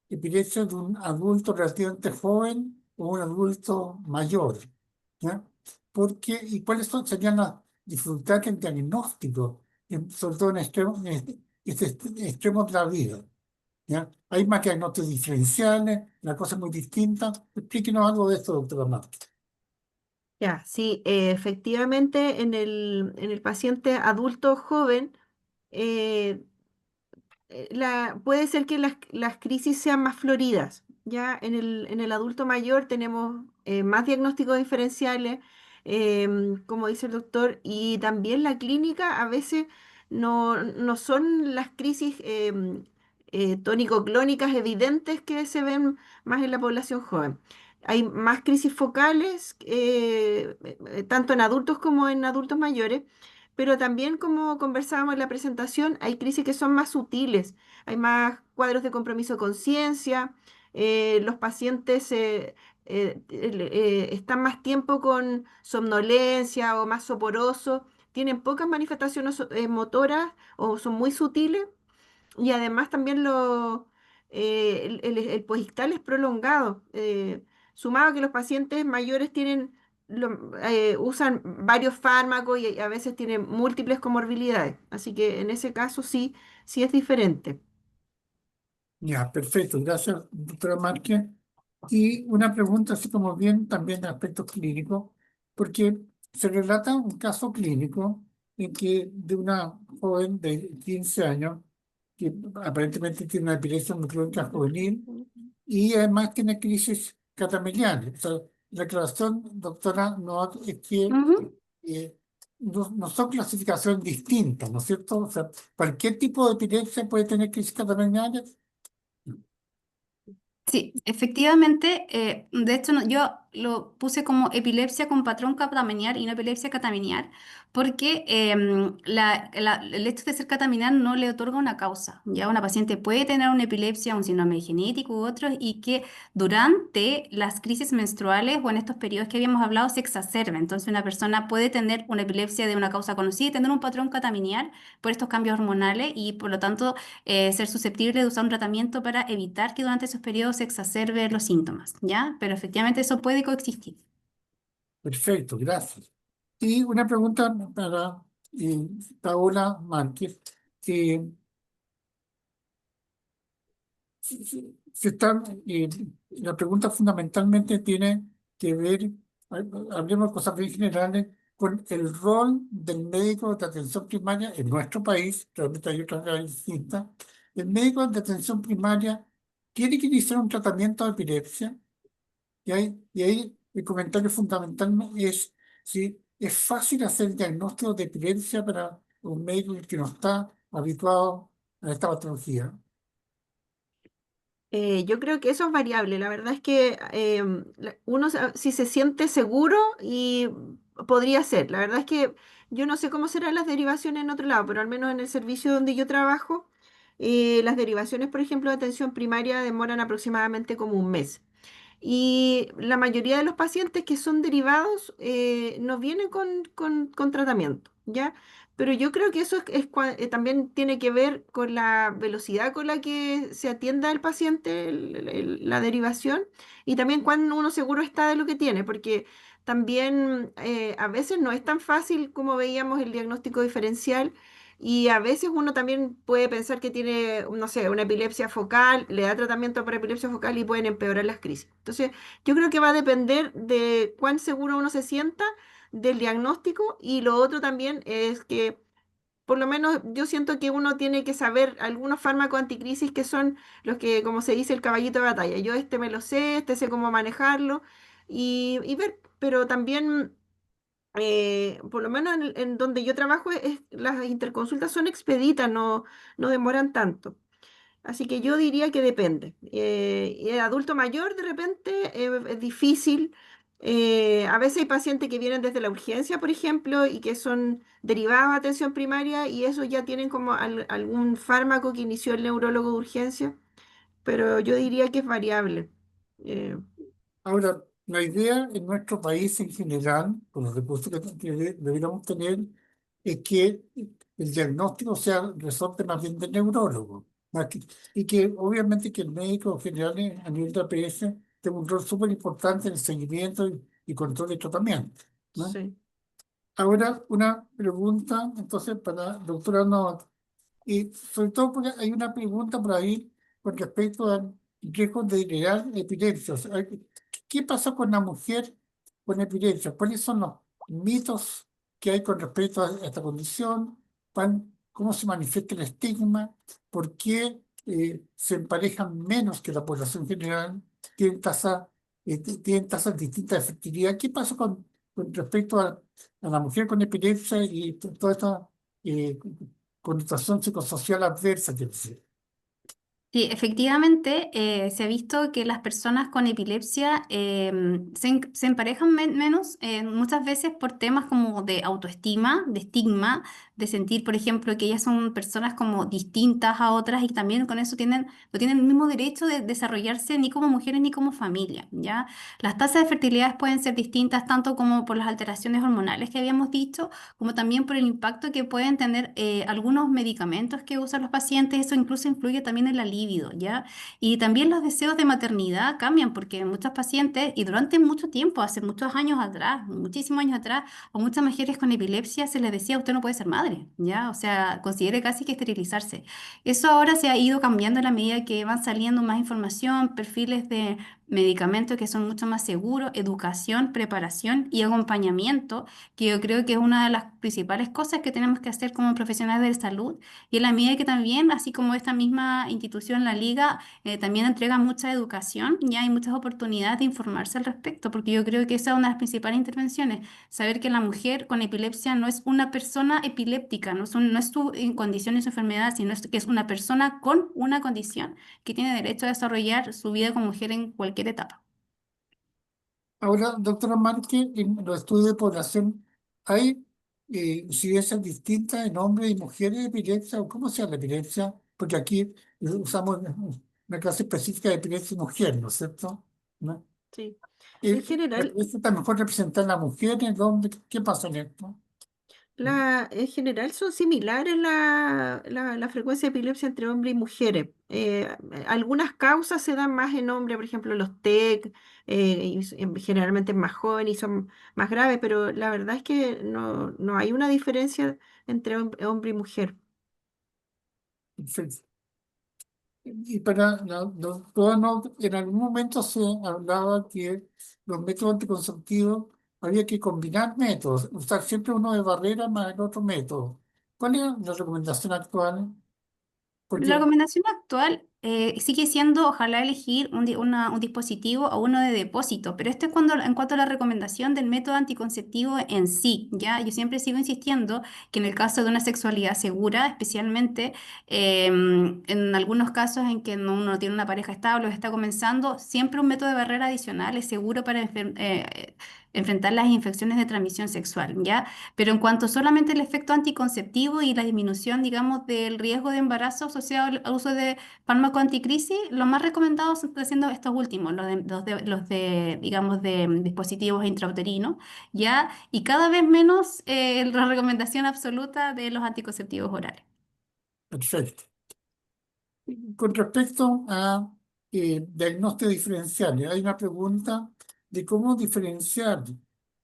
epilepsia de un adulto relativamente joven o un adulto mayor, ¿ya? Porque, ¿y cuáles serían las dificultades en diagnóstico, sobre todo extremos de la vida? ¿Ya? Hay más diagnósticos diferenciales, la cosa es muy distinta. Explíquenos algo de esto, doctora Márquez. Ya, sí, efectivamente en el paciente adulto joven, eh, puede ser que las crisis sean más floridas. Ya en el adulto mayor tenemos más diagnósticos diferenciales, como dice el doctor, y también la clínica a veces no son las crisis tónico-clónicas evidentes que se ven más en la población joven. Hay más crisis focales, tanto en adultos como en adultos mayores. Pero también, como conversábamos en la presentación, hay crisis que son más sutiles, hay más cuadros de compromiso de conciencia, los pacientes están más tiempo con somnolencia o más soporosos, tienen pocas manifestaciones motoras o son muy sutiles y además también el posictal es prolongado, sumado a que los pacientes mayores usan varios fármacos y a veces tienen múltiples comorbilidades. Así que en ese caso sí, sí es diferente. Ya, perfecto. Gracias, doctora Márquez. Y una pregunta, así como bien, también de aspectos clínicos, porque se relata un caso clínico en que de una joven de 15 años, que aparentemente tiene una epilepsia microclónica juvenil y además tiene crisis catameliales. O sea, la aclaración, doctora, no es que Ujú. no son clasificaciones distintas, ¿no es cierto? O sea, cualquier tipo de epilepsia puede tener crisis catameliales. Sí, efectivamente, de hecho yo lo puse como epilepsia con patrón catamenial y no epilepsia catamenial, porque el hecho de ser catamenial no le otorga una causa. Ya una paciente puede tener una epilepsia, un síndrome genético u otros, y que durante las crisis menstruales o en estos periodos que habíamos hablado se exacerbe. Entonces una persona puede tener una epilepsia de una causa conocida y tener un patrón catamenial por estos cambios hormonales y por lo tanto ser susceptible de usar un tratamiento para evitar que durante esos periodos se exacerben los síntomas, ¿ya? Pero efectivamente eso puede coexistir. Perfecto, gracias. Y una pregunta para Paola Márquez. Eh, se está, la pregunta fundamentalmente tiene que ver, hablemos de cosas bien generales, con el rol del médico de atención primaria en nuestro país, realmente hay otras realidades distintas. El médico de atención primaria tiene que iniciar un tratamiento de epilepsia y ahí el comentario fundamental es si es fácil hacer diagnóstico de epilepsia para un médico que no está habituado a esta patología. Yo creo que eso es variable. La verdad es que uno si se siente seguro y podría ser. La verdad es que yo no sé cómo serán las derivaciones en otro lado, pero al menos en el servicio donde yo trabajo, las derivaciones, por ejemplo, de atención primaria demoran aproximadamente como un mes. Y la mayoría de los pacientes que son derivados no vienen con tratamiento, ¿ya? Pero yo creo que eso también tiene que ver con la velocidad con la que se atienda el paciente, la derivación, y también cuando uno seguro está de lo que tiene, porque también a veces no es tan fácil como veíamos el diagnóstico diferencial. Y a veces uno también puede pensar que tiene, no sé, una epilepsia focal, le da tratamiento para epilepsia focal y pueden empeorar las crisis. Entonces, yo creo que va a depender de cuán seguro uno se sienta del diagnóstico y lo otro también es que, por lo menos, yo siento que uno tiene que saber algunos fármacos anticrisis que son los que, como se dice, el caballito de batalla. Yo este me lo sé, este sé cómo manejarlo y ver, pero también por lo menos en donde yo trabajo, las interconsultas son expeditas, no demoran tanto. Así que yo diría que depende. Y el adulto mayor de repente es difícil. A veces hay pacientes que vienen desde la urgencia, por ejemplo, y que son derivados a atención primaria y eso ya tienen como algún fármaco que inició el neurólogo de urgencia, pero yo diría que es variable. Eh, Ahora, la idea en nuestro país en general, con los recursos que deberíamos tener, es que el diagnóstico sea resorte más bien del neurólogo. Y que obviamente que el médico general a nivel de APS tenga un rol súper importante en el seguimiento y control de tratamiento, ¿no? sí. Ahora, una pregunta entonces para la doctora Nova. Y sobre todo porque hay una pregunta por ahí con respecto al riesgo de generar epilepsia. O sea, ¿qué pasa con la mujer con epilepsia? ¿Cuáles son los mitos que hay con respecto a esta condición? ¿Cómo se manifiesta el estigma? ¿Por qué se emparejan menos que la población general? ¿Tienen tienen tasas distintas de fertilidad? ¿Qué pasa con respecto a la mujer con epilepsia y toda esta eh, connotación psicosocial adversa que existe? Sí, efectivamente, se ha visto que las personas con epilepsia se emparejan menos muchas veces por temas como de autoestima, de estigma, de sentir, por ejemplo, que ellas son personas como distintas a otras y también con eso no tienen el mismo derecho de desarrollarse ni como mujeres ni como familia, ¿ya? Las tasas de fertilidad pueden ser distintas tanto como por las alteraciones hormonales que habíamos dicho, como también por el impacto que pueden tener algunos medicamentos que usan los pacientes. Eso incluso influye también en la libido, ¿ya? Y también los deseos de maternidad cambian porque muchos pacientes, y durante mucho tiempo, hace muchos años atrás, muchísimos años atrás, a muchas mujeres con epilepsia se les decía, usted no puede ser madre, ¿ya? O sea, considere casi que esterilizarse. Eso ahora se ha ido cambiando a la medida que van saliendo más información, perfiles medicamentos que son mucho más seguros, educación, preparación y acompañamiento, que yo creo que es una de las principales cosas que tenemos que hacer como profesionales de salud. Y en la medida que también, así como esta misma institución, la Liga, también entrega mucha educación, ya hay muchas oportunidades de informarse al respecto, porque yo creo que esa es una de las principales intervenciones, saber que la mujer con epilepsia no es una persona epiléptica, no es su condición y su enfermedad, sino que es una persona con una condición que tiene derecho a desarrollar su vida como mujer en cualquier etapa. Ahora, doctora Márquez, en los estudios de población, ¿hay incidencias distintas en hombres y mujeres de epilepsia? ¿O cómo se llama la epilepsia? Porque aquí usamos una clase específica de epilepsia mujer, ¿no es cierto? ¿No? Sí. En ¿La general, epilepsia está mejor representada en la mujer, en el hombre? ¿Qué pasa en esto? en general son similares la frecuencia de epilepsia entre hombres y mujeres. Algunas causas se dan más en hombres, por ejemplo, los TEC, generalmente es más joven y son más graves, pero la verdad es que no hay una diferencia entre hombre y mujer. Perfecto. Y para la doctora, en algún momento se hablaba que los métodos anticonceptivos había que combinar métodos, usar siempre uno de barrera más el otro método. ¿Cuál es la recomendación actual? La Porque recomendación actual sigue siendo, ojalá, elegir un dispositivo o uno de depósito, pero esto es en cuanto a la recomendación del método anticonceptivo en sí, ¿ya? Yo siempre sigo insistiendo que en el caso de una sexualidad segura, especialmente en algunos casos en que uno no tiene una pareja estable o está comenzando, siempre un método de barrera adicional es seguro para enfrentar las infecciones de transmisión sexual, ¿ya? Pero en cuanto solamente el efecto anticonceptivo y la disminución, digamos, del riesgo de embarazo asociado al uso de fármacos anticrisis, lo más recomendado están siendo estos últimos, digamos, de dispositivos intrauterinos, ¿ya? Y cada vez menos la recomendación absoluta de los anticonceptivos orales. perfecto. Con respecto a diagnósticos diferenciales, hay una pregunta de cómo diferenciar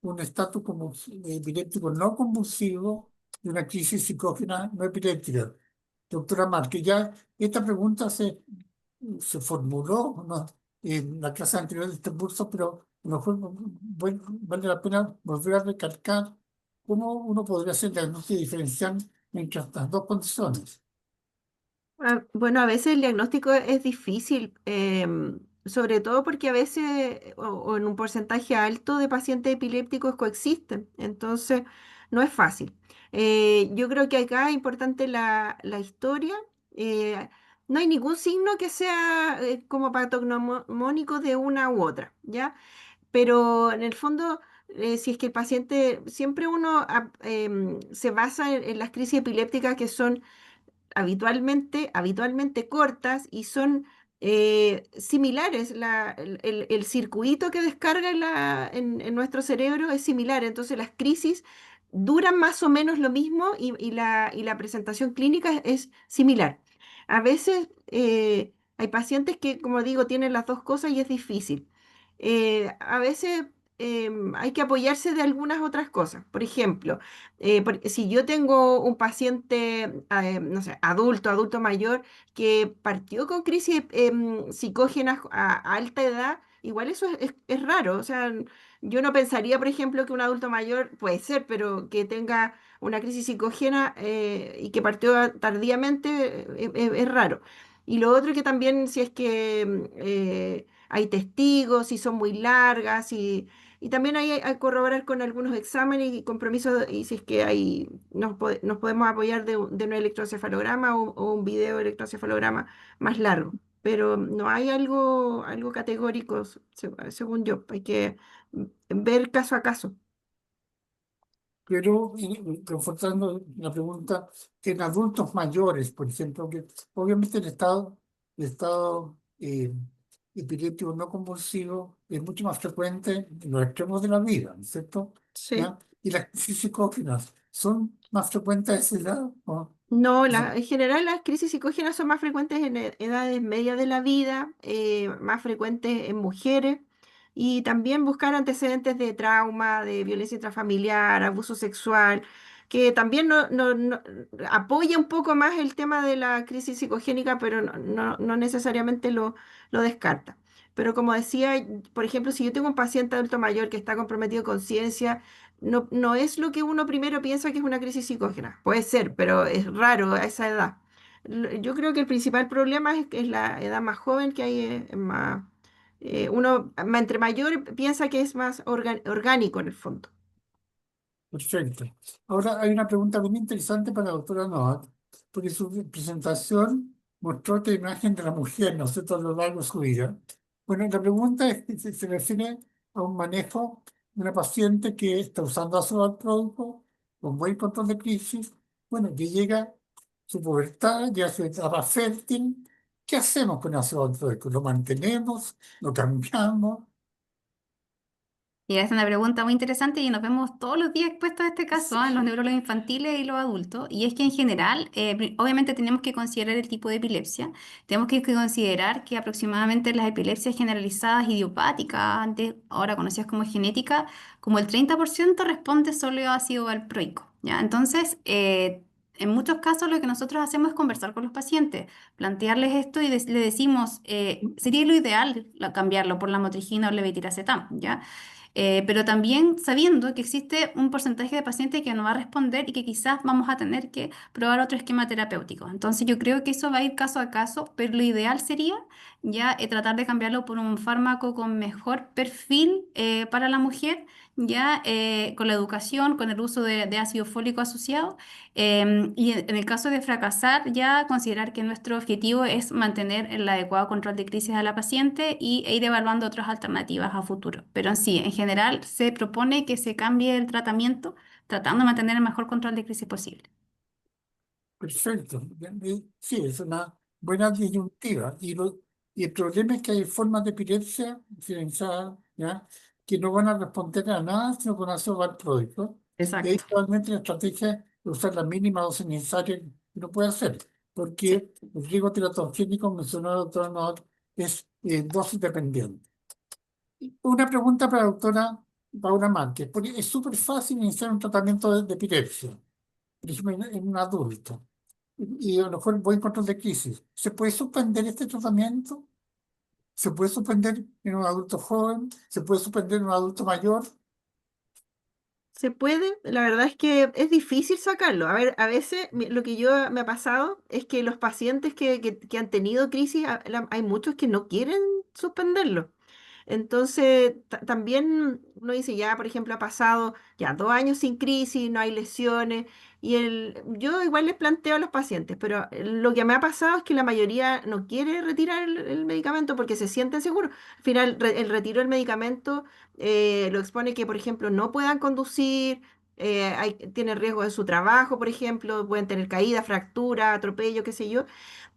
un estatus como epiléptico no convulsivo de una crisis psicógena no epiléptica. Doctora Márquez, ya esta pregunta se formuló, ¿no?, en la clase anterior de este curso, pero a lo mejor vale la pena volver a recalcar cómo uno podría hacer diagnóstico diferencial entre estas dos condiciones. Bueno, a veces el diagnóstico es difícil, sobre todo porque a veces o en un porcentaje alto de pacientes epilépticos coexisten, entonces no es fácil. Yo creo que acá es importante la historia. No hay ningún signo que sea como patognomónico de una u otra, ¿ya? Pero en el fondo, si es que el paciente, siempre uno se basa en las crisis epilépticas que son habitualmente cortas y son similares. El circuito que descarga en nuestro cerebro es similar, entonces las crisis duran más o menos lo mismo y la presentación clínica es similar. A veces hay pacientes que, como digo, tienen las dos cosas y es difícil. A veces hay que apoyarse de algunas otras cosas. Por ejemplo, porque si yo tengo un paciente, no sé, adulto mayor, que partió con crisis psicógenas a alta edad, igual eso es raro. O sea, yo no pensaría, por ejemplo, que un adulto mayor puede ser, pero que tenga una crisis psicógena y que partió tardíamente, es raro. Y lo otro es que también si es que hay testigos, si son muy largas, y también hay que corroborar con algunos exámenes y compromisos, y si es que nos podemos apoyar de un electroencefalograma o un video electroencefalograma más largo. Pero no hay algo categórico, según yo. Hay que ver caso a caso. Pero reforzando la pregunta, en adultos mayores, por ejemplo, que obviamente el estado epiléptico no convulsivo es mucho más frecuente en los extremos de la vida, ¿no es cierto? Sí. ¿Ya? Y las crisis psicógenas son más frecuentes a esa edad, ¿no? No, Eso, en general las crisis psicógenas son más frecuentes en edades medias de la vida, más frecuentes en mujeres y también buscar antecedentes de trauma, de violencia intrafamiliar, abuso sexual, que también apoya un poco más el tema de la crisis psicogénica, pero no necesariamente lo descarta. Pero como decía, por ejemplo, si yo tengo un paciente adulto mayor que está comprometido con ciencia, no es lo que uno primero piensa que es una crisis psicógena. Puede ser, pero es raro a esa edad. Yo creo que el principal problema es que es la edad más joven que hay, más, entre mayor piensa que es más orgánico en el fondo. Perfecto. Ahora hay una pregunta muy interesante para la doctora Noack, porque su presentación mostró esta imagen de la mujer, ¿no es cierto?, a lo largo de su vida. Bueno, la pregunta es que se refiere a un manejo de una paciente que está usando ácido valproico con buen control de crisis, bueno, que llega a su pubertad, ya su etapa fértil. ¿Qué hacemos con ácido valproico? ¿Lo mantenemos? ¿Lo cambiamos? Y es una pregunta muy interesante y nos vemos todos los días expuestos a este caso, ¿ah? En los neurólogos infantiles y los adultos. Y es que en general, obviamente tenemos que considerar el tipo de epilepsia. Tenemos que considerar que aproximadamente las epilepsias generalizadas idiopáticas, antes ahora conocidas como genética, como el 30% responde solo a ácido valproico, ¿ya? Entonces, en muchos casos lo que nosotros hacemos es conversar con los pacientes, plantearles esto y le decimos, sería lo ideal cambiarlo por la motrigina o el levetiracetam, ¿ya? Pero también sabiendo que existe un porcentaje de pacientes que no va a responder y que quizás vamos a tener que probar otro esquema terapéutico. Entonces yo creo que eso va a ir caso a caso, pero lo ideal sería ya tratar de cambiarlo por un fármaco con mejor perfil para la mujer, ya con la educación, con el uso de ácido fólico asociado. Y en el caso de fracasar, ya considerar que nuestro objetivo es mantener el adecuado control de crisis a la paciente e ir evaluando otras alternativas a futuro. Pero sí, en general se propone que se cambie el tratamiento tratando de mantener el mejor control de crisis posible. Perfecto. Sí, es una buena disyuntiva. Y el problema es que hay formas de epilepsia diferenciadas, ¿ya?, que no van a responder a nada sino con ácido valproico. Y ahí Exacto. probablemente la estrategia es usar la mínima dosis necesaria que uno puede hacer. Sí. Porque el riesgo teratogénico, mencionó el doctor Nord, es dosis dependiente. Una pregunta para la doctora Paula Márquez, porque es súper fácil iniciar un tratamiento de epilepsia, por ejemplo, en un adulto y a lo mejor buen control de crisis. ¿Se puede suspender este tratamiento? ¿Se puede suspender en un adulto joven? ¿Se puede suspender en un adulto mayor? Se puede, la verdad es que es difícil sacarlo. A ver, a veces lo que yo me ha pasado es que los pacientes que han tenido crisis, hay muchos que no quieren suspenderlo. Entonces, también uno dice, ya, por ejemplo, ha pasado ya 2 años sin crisis, no hay lesiones, yo igual les planteo a los pacientes, pero lo que me ha pasado es que la mayoría no quiere retirar el medicamento porque se sienten seguros. Al final, el retiro del medicamento lo expone que, por ejemplo, no puedan conducir, tienen riesgo de su trabajo, por ejemplo, pueden tener caída, fractura, atropello, qué sé yo.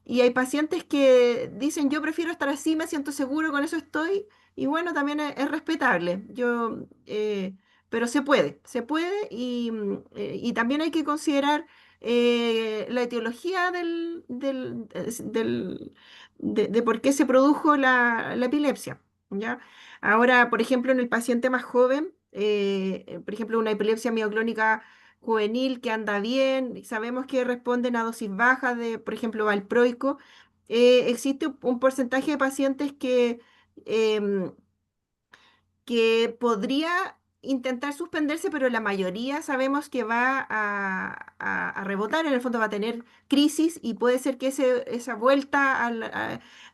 Y hay pacientes que dicen, yo prefiero estar así, me siento seguro, con eso estoy. Y bueno, también es respetable. Pero se puede y también hay que considerar la etiología de por qué se produjo la epilepsia, ¿ya? Ahora, por ejemplo, en el paciente más joven, por ejemplo, una epilepsia mioclónica juvenil que anda bien, y sabemos que responden a dosis bajas de, por ejemplo, valproico. Existe un porcentaje de pacientes em, que podría intentar suspenderse, pero la mayoría sabemos que va a rebotar, en el fondo va a tener crisis y puede ser que esa vuelta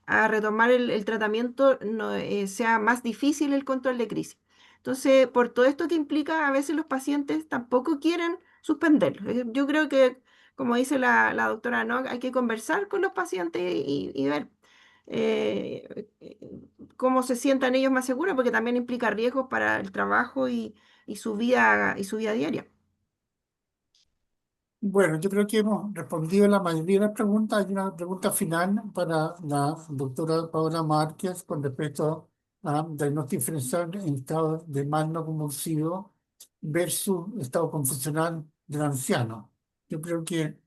a retomar el tratamiento no, sea más difícil el control de crisis. Entonces, por todo esto que implica, a veces los pacientes tampoco quieren suspenderlo. Yo creo que, como dice la doctora Nock, hay que conversar con los pacientes y ver. eh, cómo se sientan ellos más seguros, porque también implica riesgos para el trabajo y su vida diaria. Bueno, yo creo que hemos respondido la mayoría de las preguntas. Hay una pregunta final para la doctora Paola Márquez con respecto a diagnóstico diferencial en estado de mal no convulsivo versus estado confusional del anciano. Yo creo que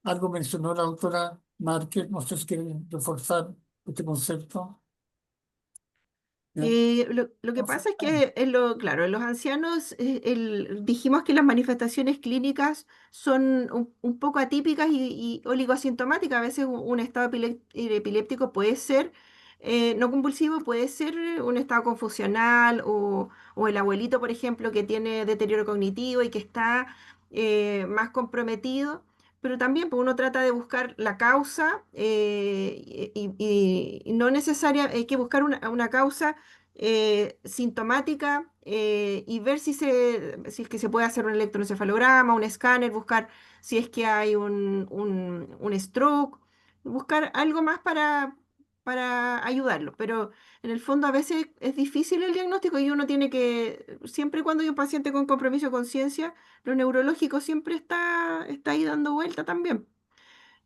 algo mencionó la doctora Márquez, no sé si quiere reforzar este concepto. ¿Eh? Lo que pasa es que, claro, en los ancianos dijimos que las manifestaciones clínicas son un poco atípicas y oligosintomáticas. A veces un estado epiléptico puede ser no compulsivo puede ser un estado confusional o el abuelito, por ejemplo, que tiene deterioro cognitivo y que está más comprometido. Pero también pues, uno trata de buscar la causa y no necesaria, hay que buscar una causa sintomática y ver si es que se puede hacer un electroencefalograma, un escáner, buscar si es que hay un stroke, buscar algo más para ayudarlo. Pero en el fondo a veces es difícil el diagnóstico y uno tiene que, siempre cuando hay un paciente con compromiso de conciencia, lo neurológico siempre está ahí dando vuelta también.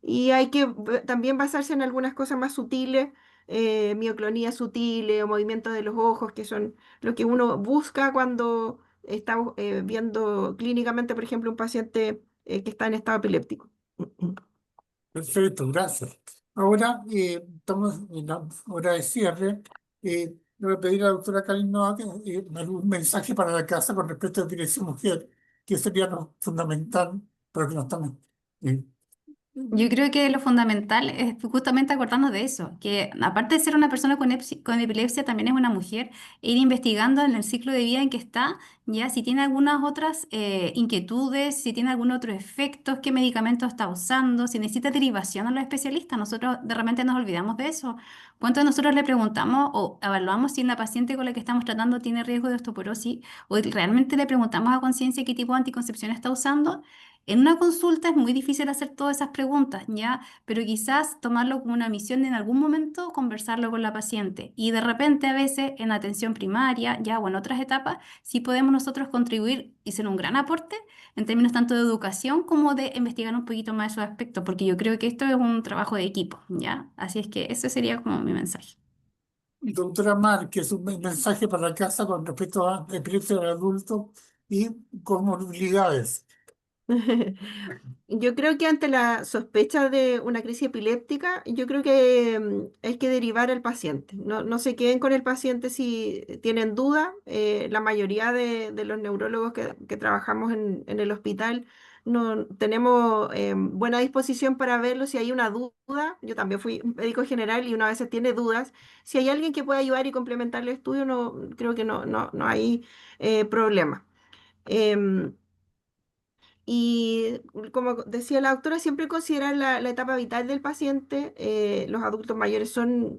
Y hay que también basarse en algunas cosas más sutiles, mioclonía sutiles o movimientos de los ojos, que son lo que uno busca cuando está viendo clínicamente, por ejemplo, un paciente que está en estado epiléptico. Perfecto, gracias. Ahora estamos en la hora de cierre. Le voy a pedir a la doctora Karin Noa que me dé un mensaje para la casa con respecto a Dirección Mujer, que sería lo fundamental para que no estamos. eh, Yo creo que lo fundamental es justamente acordarnos de eso, que aparte de ser una persona con epilepsia, también es una mujer, e ir investigando en el ciclo de vida en que está, ya si tiene algunas otras inquietudes, si tiene algún otro efecto, qué medicamento está usando, si necesita derivación a los especialistas. Nosotros de repente nos olvidamos de eso. ¿Cuántos de nosotros le preguntamos o evaluamos si la paciente con la que estamos tratando tiene riesgo de osteoporosis o realmente le preguntamos a conciencia qué tipo de anticoncepción está usando? En una consulta es muy difícil hacer todas esas preguntas, ¿ya? Pero quizás tomarlo como una misión de en algún momento conversarlo con la paciente. Y de repente a veces en atención primaria, ya o en otras etapas, sí podemos nosotros contribuir y ser un gran aporte en términos tanto de educación como de investigar un poquito más esos aspectos, porque yo creo que esto es un trabajo de equipo, ¿ya? Así es que ese sería como mi mensaje. Doctora Márquez, un mensaje para la casa con respecto a la epilepsia del adulto y comorbilidades. Yo creo que ante la sospecha de una crisis epiléptica, yo creo que hay que derivar al paciente. No se queden con el paciente si tienen duda. La mayoría de los neurólogos que trabajamos en el hospital no, tenemos buena disposición para verlo. Si hay una duda, yo también fui médico general y una vez tiene dudas. Si hay alguien que pueda ayudar y complementar el estudio, no, creo que no hay problema. Em, y como decía la doctora, siempre considerar la etapa vital del paciente. Los adultos mayores son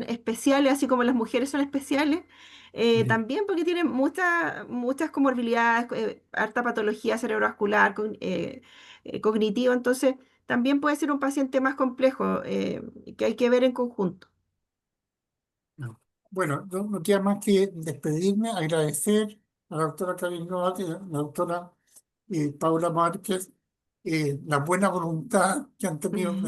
especiales, así como las mujeres son especiales, también porque tienen muchas comorbilidades, harta patología cerebrovascular, cognitiva, entonces también puede ser un paciente más complejo que hay que ver en conjunto. No. Bueno, no queda más que despedirme, agradecer a la doctora Karin Novak y a la doctora Paula Márquez la buena voluntad que han tenido